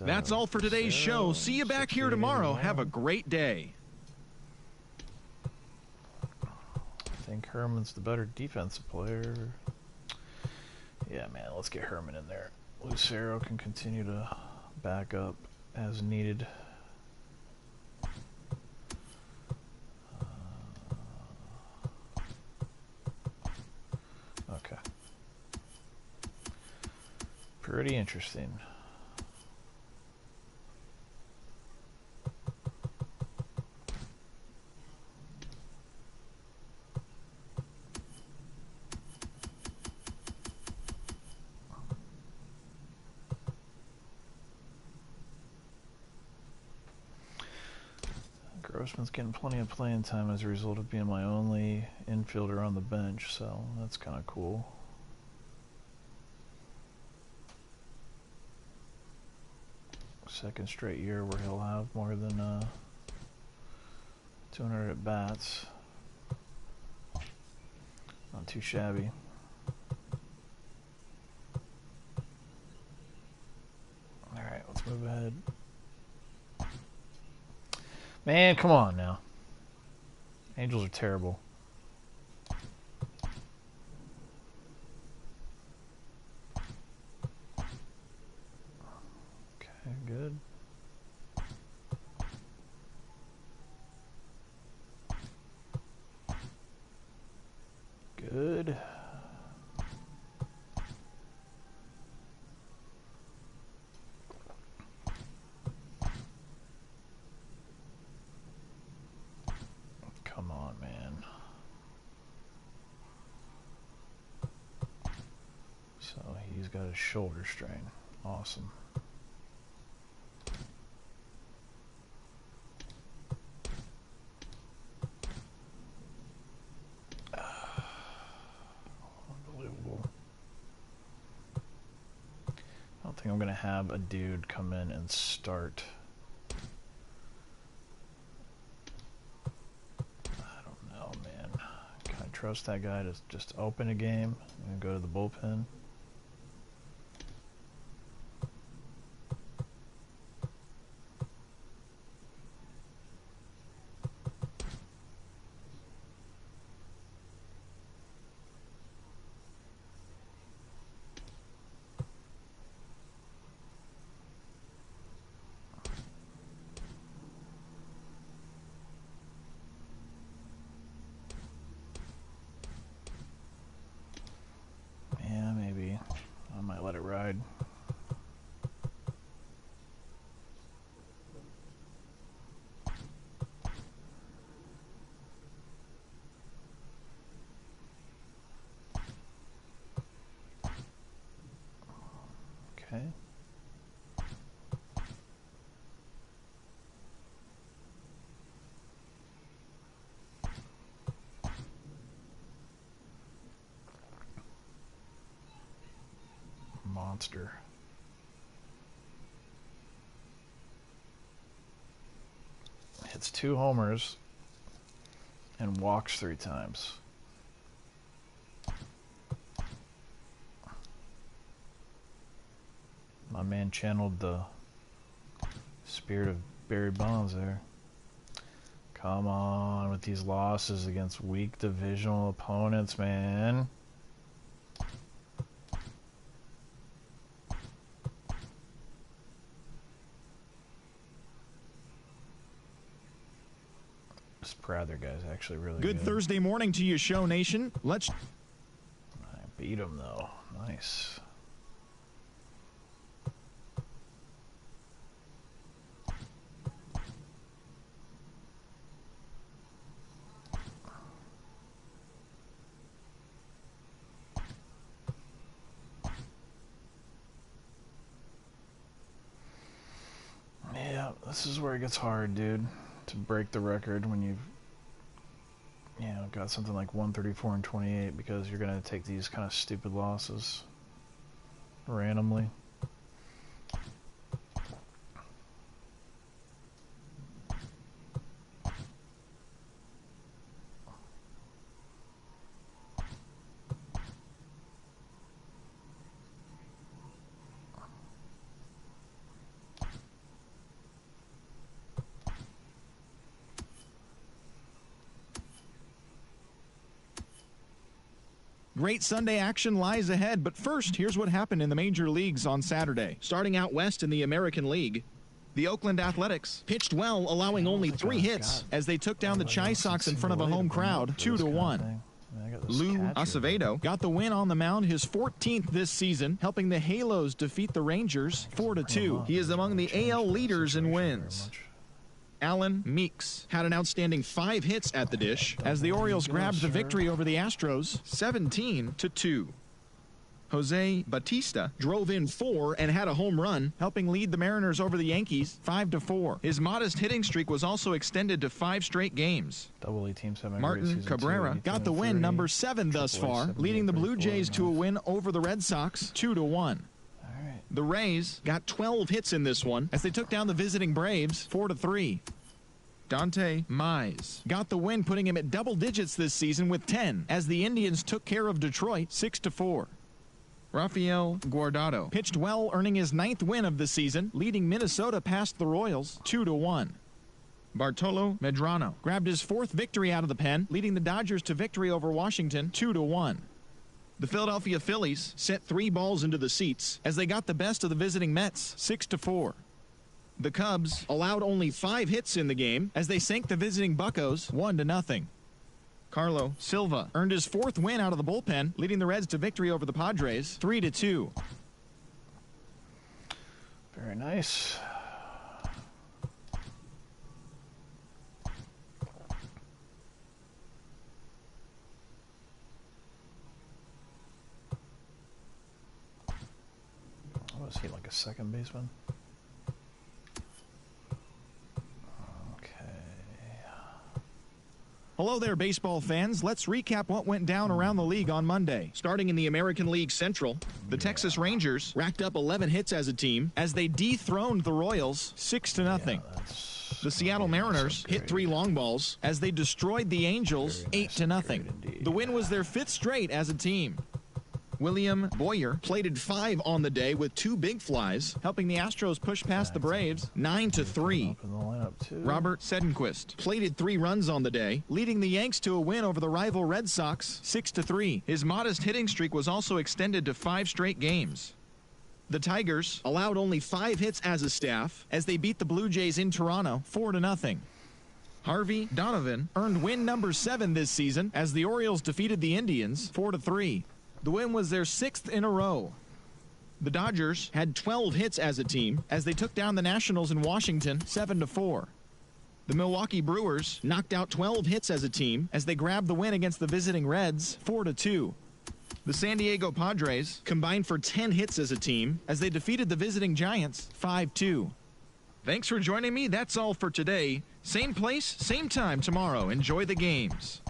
That's all for today's show. See you back here tomorrow. Have a great day. I think Herman's the better defensive player. Yeah, man, let's get Herman in there. Lucero can continue to back up as needed. Okay. Pretty interesting. Grossman's getting plenty of playing time as a result of being my only infielder on the bench, so that's kind of cool. Second straight year where he'll have more than 200 at bats. Not too shabby. All right, let's move ahead. Man, come on now. Angels are terrible. Okay, good. Good. got a shoulder strain. Awesome. Unbelievable. I don't think I'm going to have a dude come in and start. I don't know, man. Can I trust that guy to just open a game and go to the bullpen? Let it ride. Okay. Monster. Hits 2 homers and walks 3 times. My man channeled the spirit of Barry Bonds there. Come on with these losses against weak divisional opponents, man. This Prather guy's actually really good. Good Thursday morning to you, Show Nation. Let's... I beat him, though. Nice. Yeah, this is where it gets hard, dude, to break the record when you've, got something like 134 and 28, because you're going to take these kind of stupid losses randomly. Great Sunday action lies ahead, but first, here's what happened in the major leagues on Saturday. Starting out west in the American League, the Oakland Athletics pitched well, allowing only 3 hits as they took down the Chi Sox in front of a home crowd 2-1. Lou Acevedo got the win on the mound, his 14th this season, helping the Halos defeat the Rangers 4-2. He is among the AL leaders in wins. Alan Meeks had an outstanding 5 hits at the dish as the Orioles grabbed the victory over the Astros 17-2. Jose Bautista drove in 4 and had a home run, helping lead the Mariners over the Yankees 5-4. His modest hitting streak was also extended to 5 straight games. Double-A teams have Martin Cabrera got the win, number 7 thus far, leading the Blue Jays to a win over the Red Sox 2-1. The Rays got 12 hits in this one as they took down the visiting Braves 4-3. Dante Mize got the win, putting him at double digits this season with 10 as the Indians took care of Detroit 6-4. Rafael Guardado pitched well, earning his 9th win of the season, leading Minnesota past the Royals 2-1. Bartolo Medrano grabbed his 4th victory out of the pen, leading the Dodgers to victory over Washington 2-1. The Philadelphia Phillies sent 3 balls into the seats as they got the best of the visiting Mets 6-4. The Cubs allowed only 5 hits in the game as they sank the visiting Buccos 1-0. Carlo Silva earned his 4th win out of the bullpen, leading the Reds to victory over the Padres 3-2. Very nice. Need like a second baseman. Hello there, baseball fans. Let's recap what went down around the league on Monday. Starting in the American League Central, the Texas Rangers racked up 11 hits as a team as they dethroned the Royals 6-0. The Seattle Mariners hit 3 long balls as they destroyed the Angels 8-0. The win was their 5th straight as a team. William Boyer plated 5 on the day with 2 big flies, helping the Astros push past the Braves 9-3. Robert Sedenquist plated 3 runs on the day, leading the Yanks to a win over the rival Red Sox 6-3. His modest hitting streak was also extended to 5 straight games. The Tigers allowed only 5 hits as a staff as they beat the Blue Jays in Toronto 4-0. Harvey Donovan earned win number 7 this season as the Orioles defeated the Indians 4-3. The win was their 6th in a row. The Dodgers had 12 hits as a team as they took down the Nationals in Washington 7-4. The Milwaukee Brewers knocked out 12 hits as a team as they grabbed the win against the visiting Reds 4-2. The San Diego Padres combined for 10 hits as a team as they defeated the visiting Giants 5-2. Thanks for joining me. That's all for today. Same place, same time tomorrow. Enjoy the games.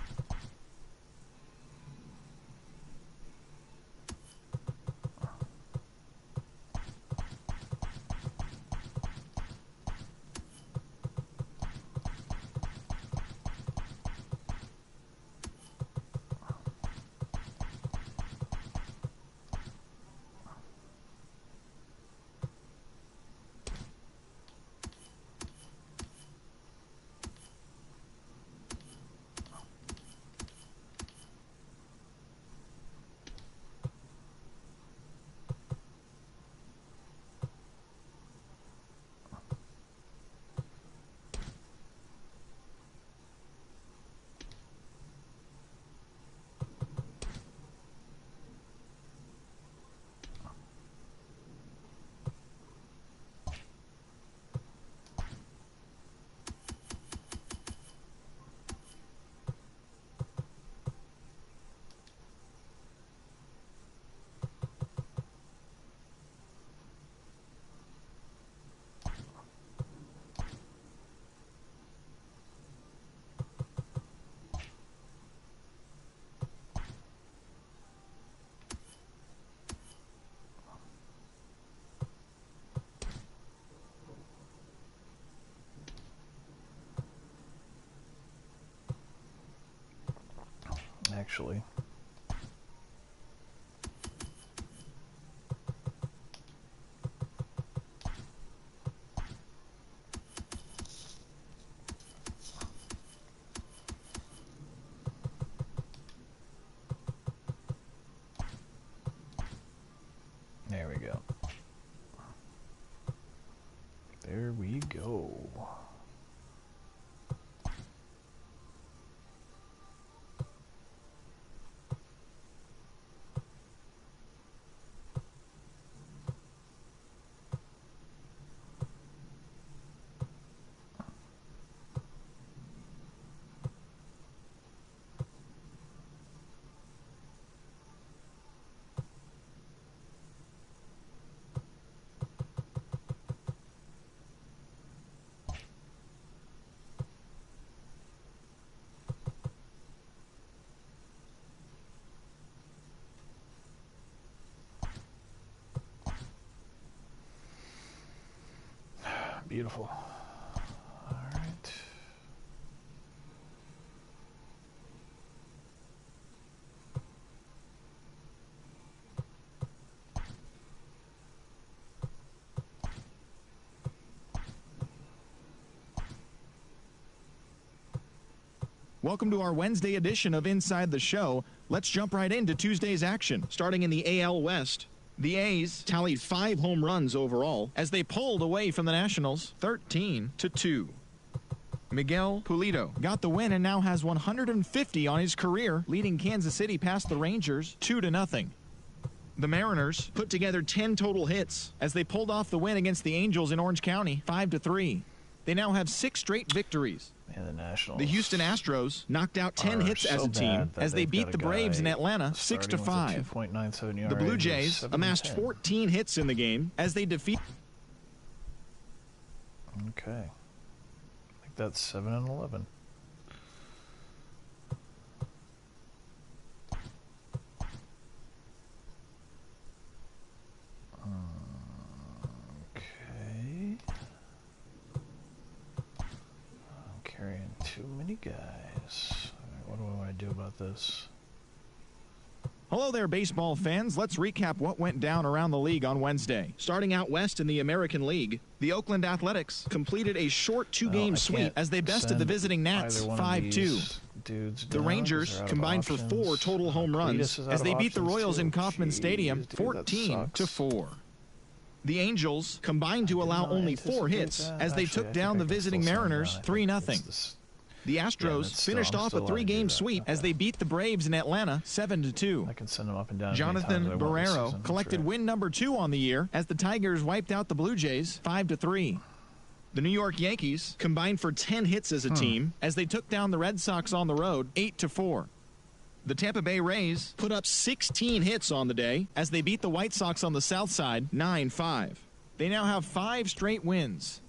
Actually, there we go. There we go. Beautiful. All right. Welcome to our Wednesday edition of Inside the Show. Let's jump right into Tuesday's action. Starting in the AL West, the A's tallied 5 home runs overall as they pulled away from the Nationals 13-2. Miguel Pulido got the win and now has 150 on his career, leading Kansas City past the Rangers 2-0. The Mariners put together 10 total hits as they pulled off the win against the Angels in Orange County 5-3. They now have 6 straight victories. And the Nationals. The Houston Astros knocked out 10 hits as a team as they beat the Braves in Atlanta 6-5. The Blue Jays amassed 14 hits in the game as they defeat. Okay. I think that's 7-11. Okay. I'm carrying too many guys. All right, what do I want to do about this? Hello there, baseball fans. Let's recap what went down around the league on Wednesday. Starting out west in the American League, the Oakland Athletics completed a short 2-game sweep as they bested the visiting Nats 5-2. The Rangers combined for 4 total home runs as they beat the Royals in Kauffman Stadium 14-4. The Angels combined to allow only 4 hits as they took down the visiting Mariners 3-0. The Astros finished off a 3-game sweep as they beat the Braves in Atlanta 7-2. I can send them up and down. Jonathan Barrero collected win number 2 on the year as the Tigers wiped out the Blue Jays 5-3. The New York Yankees combined for 10 hits as a team as they took down the Red Sox on the road 8-4. The Tampa Bay Rays put up 16 hits on the day as they beat the White Sox on the south side 9-5. They now have 5 straight wins.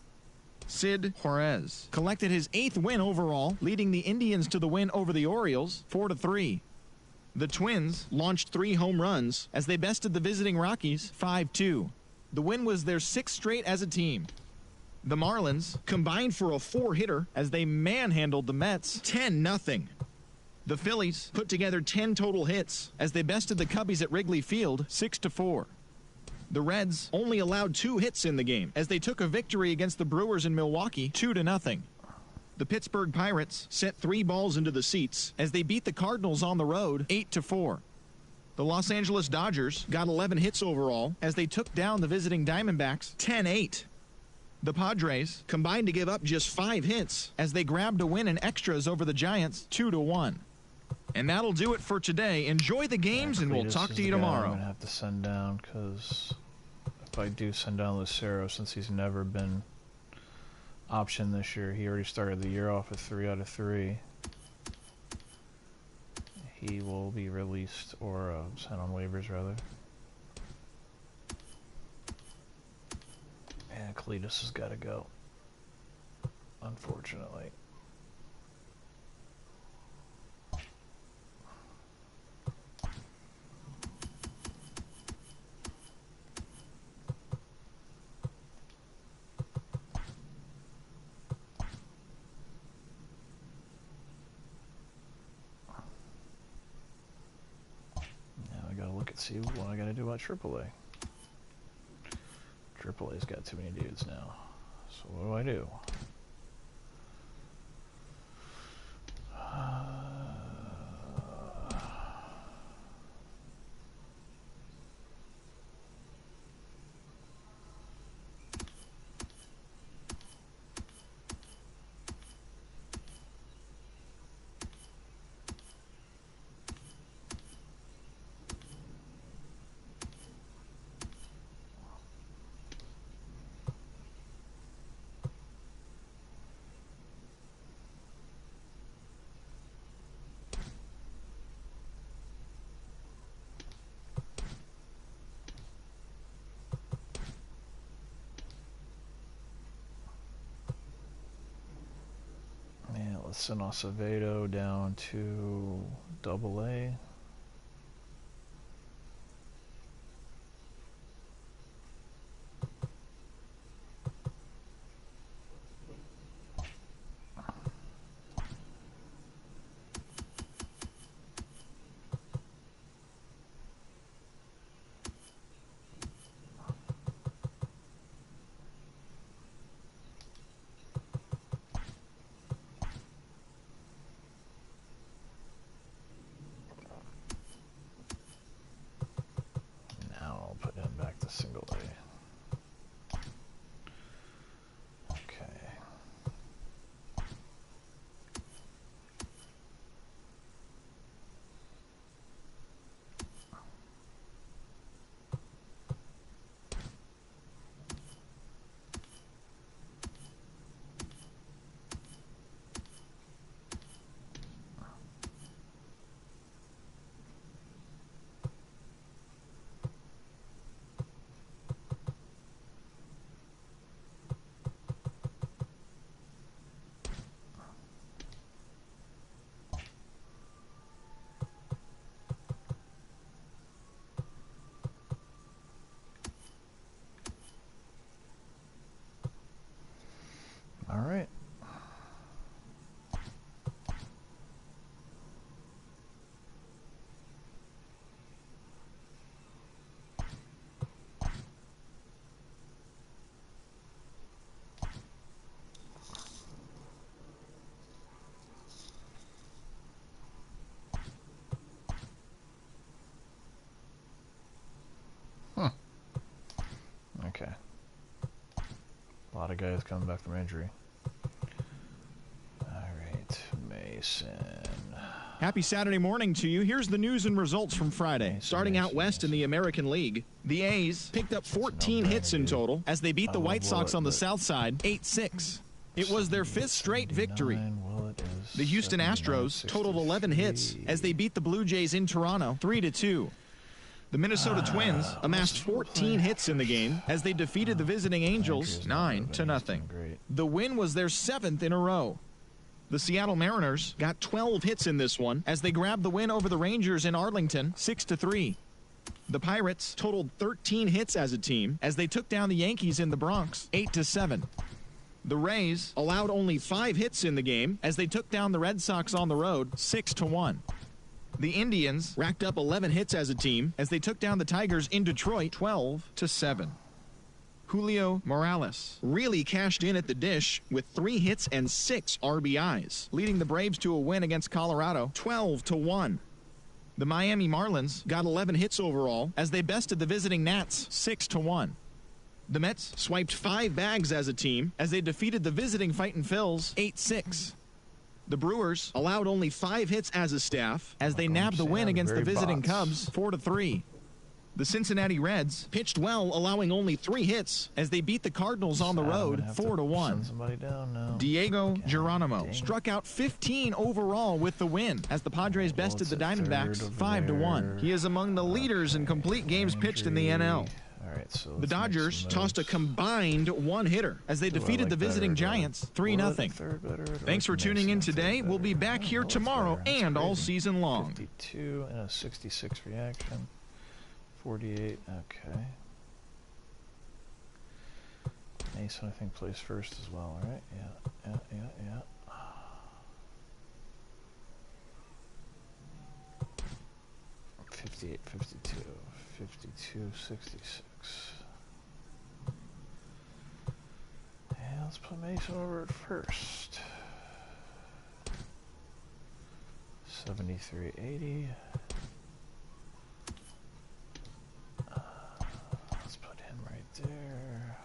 Sid Juarez collected his 8th win overall, leading the Indians to the win over the Orioles 4-3. The Twins launched 3 home runs as they bested the visiting Rockies 5-2. The win was their 6th straight as a team. The Marlins combined for a 4-hitter as they manhandled the Mets 10-0. The Phillies put together 10 total hits as they bested the Cubbies at Wrigley Field 6-4. The Reds only allowed 2 hits in the game as they took a victory against the Brewers in Milwaukee 2-0. The Pittsburgh Pirates sent 3 balls into the seats as they beat the Cardinals on the road 8-4. The Los Angeles Dodgers got 11 hits overall as they took down the visiting Diamondbacks 10-8. The Padres combined to give up just 5 hits as they grabbed a win in extras over the Giants 2-1. And that'll do it for today. Enjoy the games, and we'll talk to you tomorrow. I'm going to have to send down because if I do send down Lucero, since he's never been optioned this year, he already started the year off with 3 out of 3. He will be released or sent on waivers, rather. And Cletus has got to go, unfortunately. See what I gotta do about AAA. AAA's got too many dudes now. So what do I do? Send Acevedo down to AA. All right. Okay. A lot of guys coming back from injury. All right, Mason. Happy Saturday morning to you. Here's the news and results from Friday. Starting out west in the American League, the A's picked up 14 hits in total as they beat the White Sox on the south side 8-6. It was their fifth straight victory. The Houston Astros totaled 11 hits as they beat the Blue Jays in Toronto 3-2. The Minnesota Twins amassed 14 hits in the game as they defeated the visiting Angels 9-0. The win was their 7th in a row. The Seattle Mariners got 12 hits in this one as they grabbed the win over the Rangers in Arlington 6-3. The Pirates totaled 13 hits as a team as they took down the Yankees in the Bronx 8-7. The Rays allowed only 5 hits in the game as they took down the Red Sox on the road 6-1. The Indians racked up 11 hits as a team as they took down the Tigers in Detroit 12-7. Julio Morales really cashed in at the dish with 3 hits and 6 RBIs, leading the Braves to a win against Colorado 12-1. The Miami Marlins got 11 hits overall as they bested the visiting Nats 6-1. The Mets swiped 5 bags as a team as they defeated the visiting Fightin' Phils 8-6. The Brewers allowed only 5 hits as a staff as they nabbed the win against the visiting Cubs 4-3. The Cincinnati Reds pitched well, allowing only 3 hits as they beat the Cardinals on the road 4-1. Diego Geronimo struck out 15 overall with the win as the Padres bested the Diamondbacks 5-1. He is among the leaders in complete games pitched in the NL. The Dodgers tossed a combined 1-hitter as they defeated the visiting Giants 3-0. Thanks for tuning in today. We'll be back here tomorrow and all season long. 52 and a 66 reaction. 48, okay. Mason, I think, plays first as well, right? Yeah. 58, 52, 52, 66. Yeah, let's put Mason over at first. 73, 80. Let's put him right there.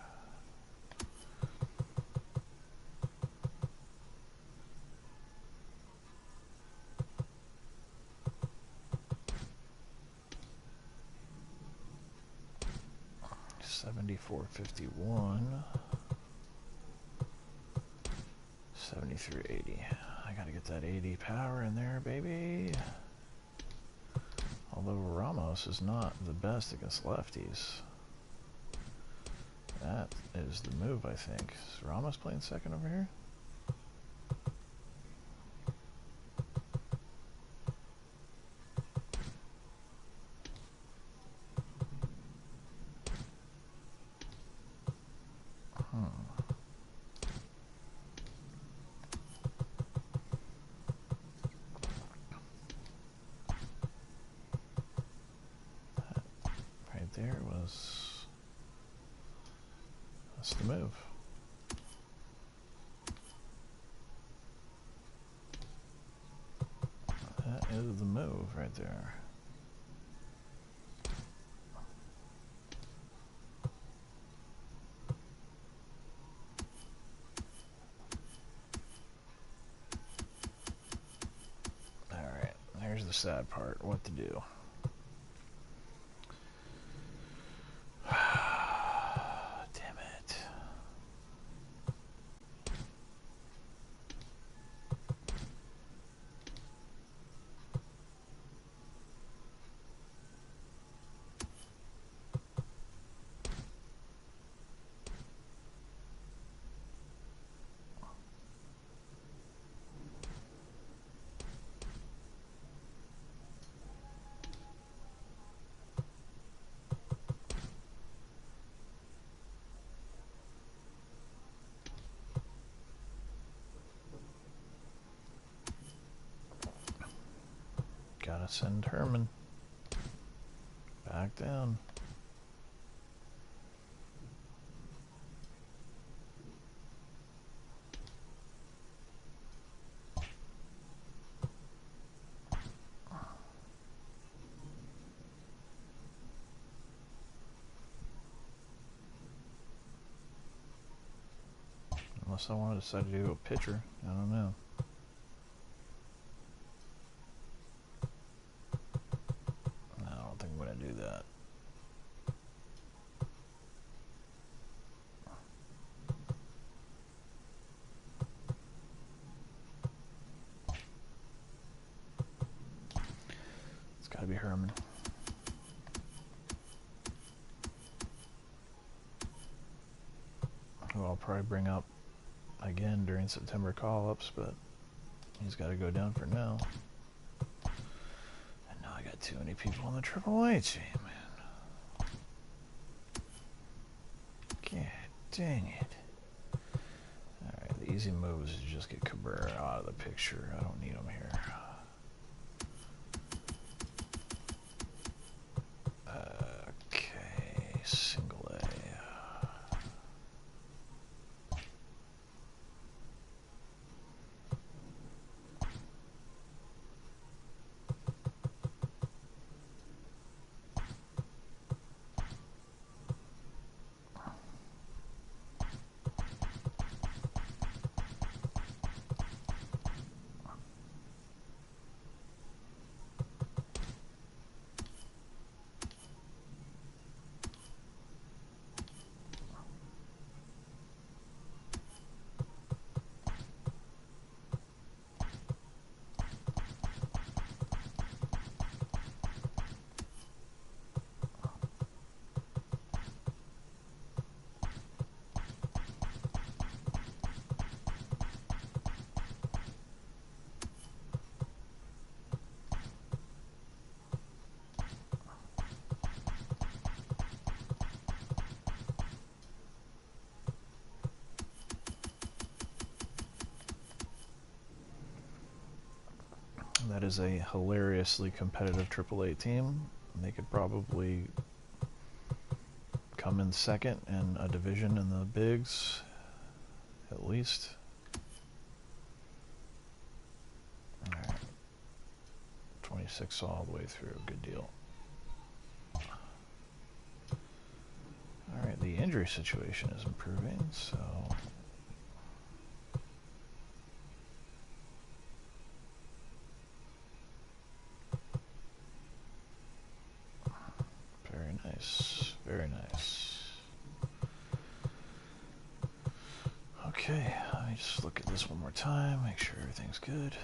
$74.51. 73.80. I gotta get that 80 power in there, baby. Although Ramos is not the best against lefties. That is the move, I think. Is Ramos playing second over here? There was, that's the move. That is the move right there. All right, here's the sad part, what to do. Send Herman back down. Unless I want to decide to do a pitcher. I don't know. No, I don't think I'm going to do that. It's got to be Herman. Who I'll probably bring up again during September call-ups, but he's got to go down for now. And now I got too many people on the AAA team, man. God dang it. Alright, the easy move is to just get Cabrera out of the picture. I don't need him here. Okay, single A. That is a hilariously competitive AAA team. They could probably come in second in a division in the bigs, at least. Alright. 26 all the way through. Good deal. Alright, the injury situation is improving, so... Very nice. Okay, let me just look at this one more time, make sure everything's good.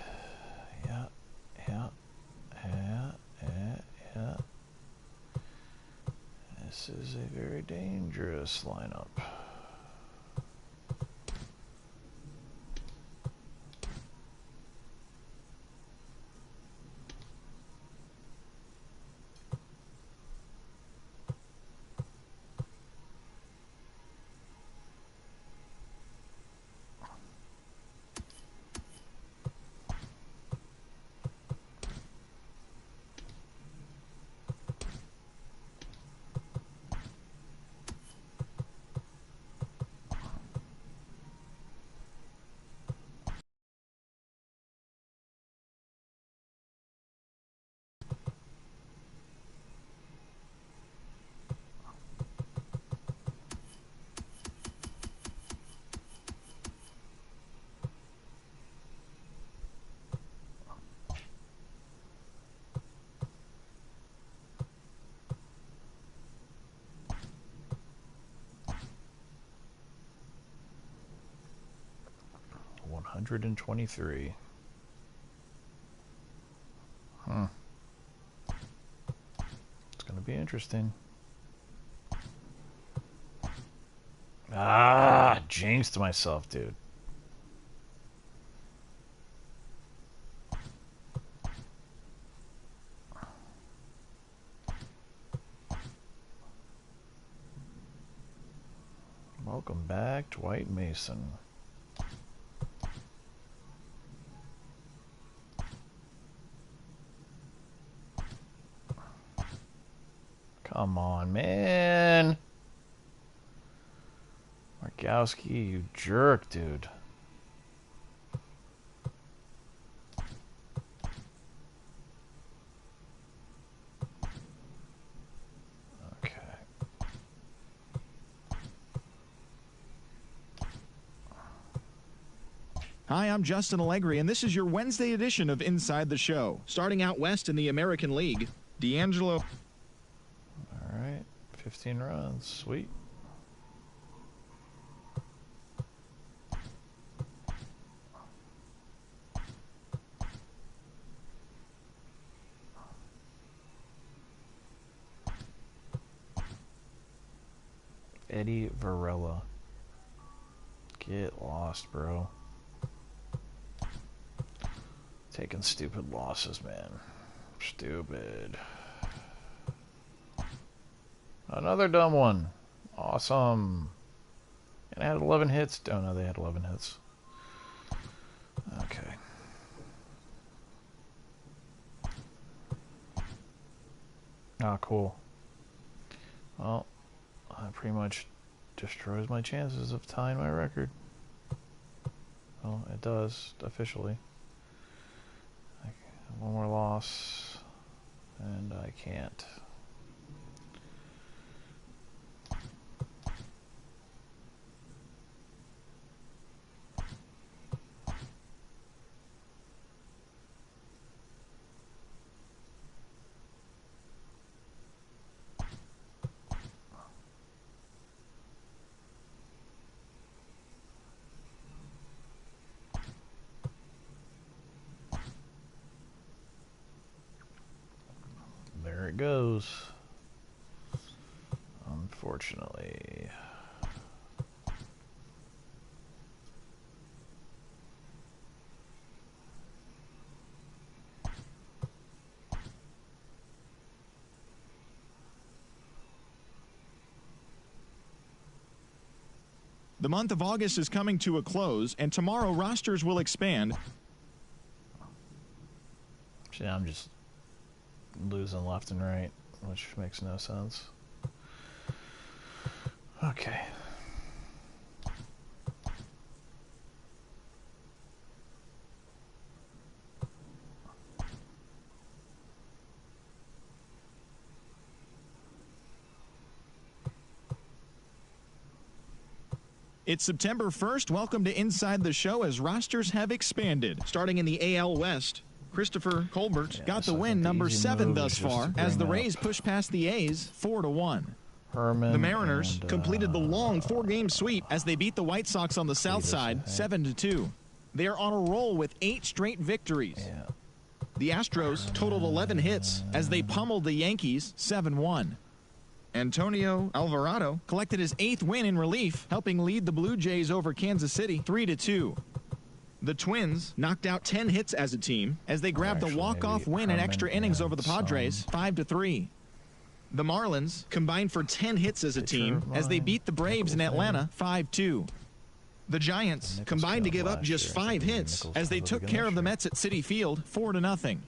Yeah. This is a very dangerous lineup. $123. It's going to be interesting. Jinxed myself, dude. Welcome back, Dwight Mason. Come on, man. Markowski, you jerk, dude. Okay. Hi, I'm Justin Allegri, and this is your Wednesday edition of Inside the Show. Starting out west in the American League, D'Angelo. All right. 15 runs. Sweet. Eddie Varela. Get lost, bro. Taking stupid losses, man. Stupid. Another dumb one. Awesome. And I had 11 hits. Oh, no, they had 11 hits. Okay. Ah, cool. Well, that pretty much destroys my chances of tying my record. Well, it does, officially. One more loss, and I can't. There it goes. Unfortunately. The month of August is coming to a close, and tomorrow rosters will expand. See, I'm just losing left and right, which makes no sense. Okay. It's September 1st. Welcome to Inside the Show as rosters have expanded. Starting in the AL West, Christopher Colbert got the win, number 7 thus far, as the Rays push past the A's 4-1. Herman The Mariners and, completed the long 4-game sweep as they beat the White Sox on the south side 7-2. They are on a roll with 8 straight victories. Yeah. The Astros totaled 11 hits as they pummeled the Yankees 7-1. Antonio Alvarado collected his 8th win in relief, helping lead the Blue Jays over Kansas City 3-2. The Twins knocked out 10 hits as a team as they grabbed the walk-off win in extra innings over the Padres 5-3. The Marlins combined for 10 hits as a team as they beat the Braves in Atlanta 5-2. The Giants combined to give up just 5 hits as they took care of the Mets at Citi Field 4-0.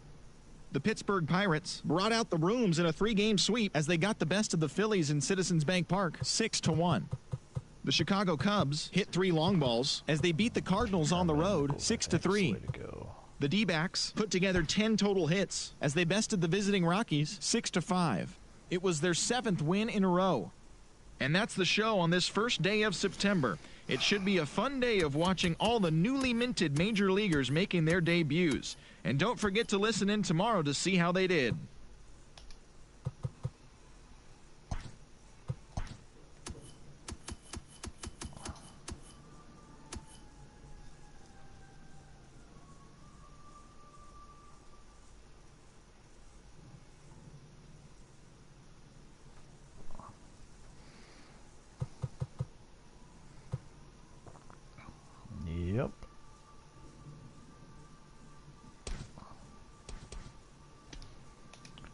The Pittsburgh Pirates brought out the rooms in a 3-game sweep as they got the best of the Phillies in Citizens Bank Park 6-1. The Chicago Cubs hit 3 long balls as they beat the Cardinals on the road 6-3. The D-backs put together 10 total hits as they bested the visiting Rockies 6-5. It was their 7th win in a row. And that's the show on this first day of September. It should be a fun day of watching all the newly minted major leaguers making their debuts. And don't forget to listen in tomorrow to see how they did. Yep.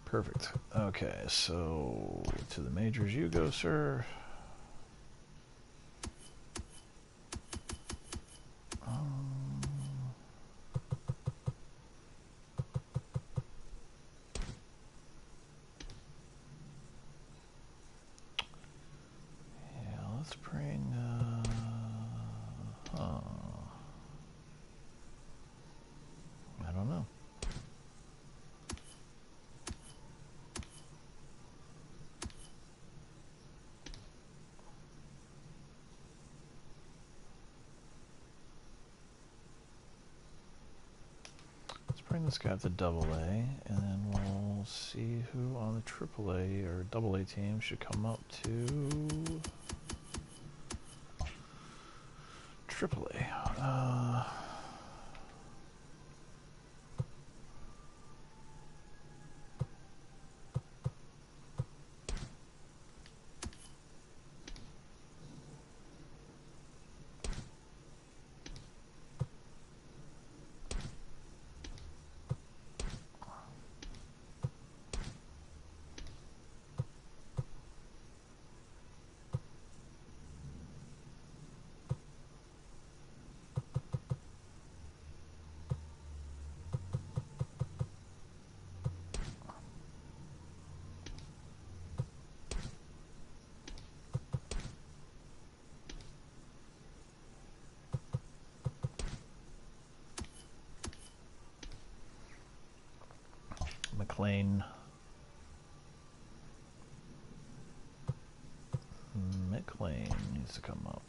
Perfect. Okay, so to the majors you go, sir. I don't know. Let's bring this guy up to double A, and then we'll see who on the triple A or double A team should come up to triple A. McLean. McLean needs to come up.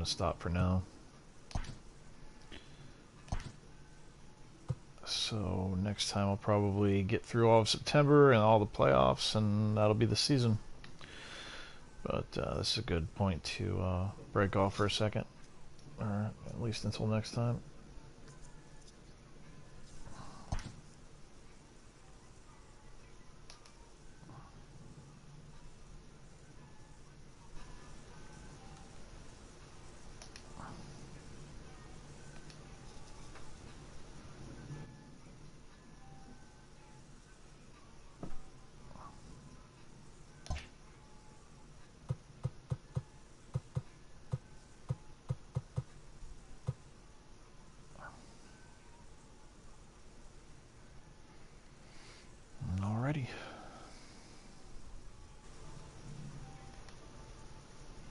going to stop for now. So next time I'll probably get through all of September and all the playoffs, and that'll be the season. But this is a good point to break off for a second, or at least until next time.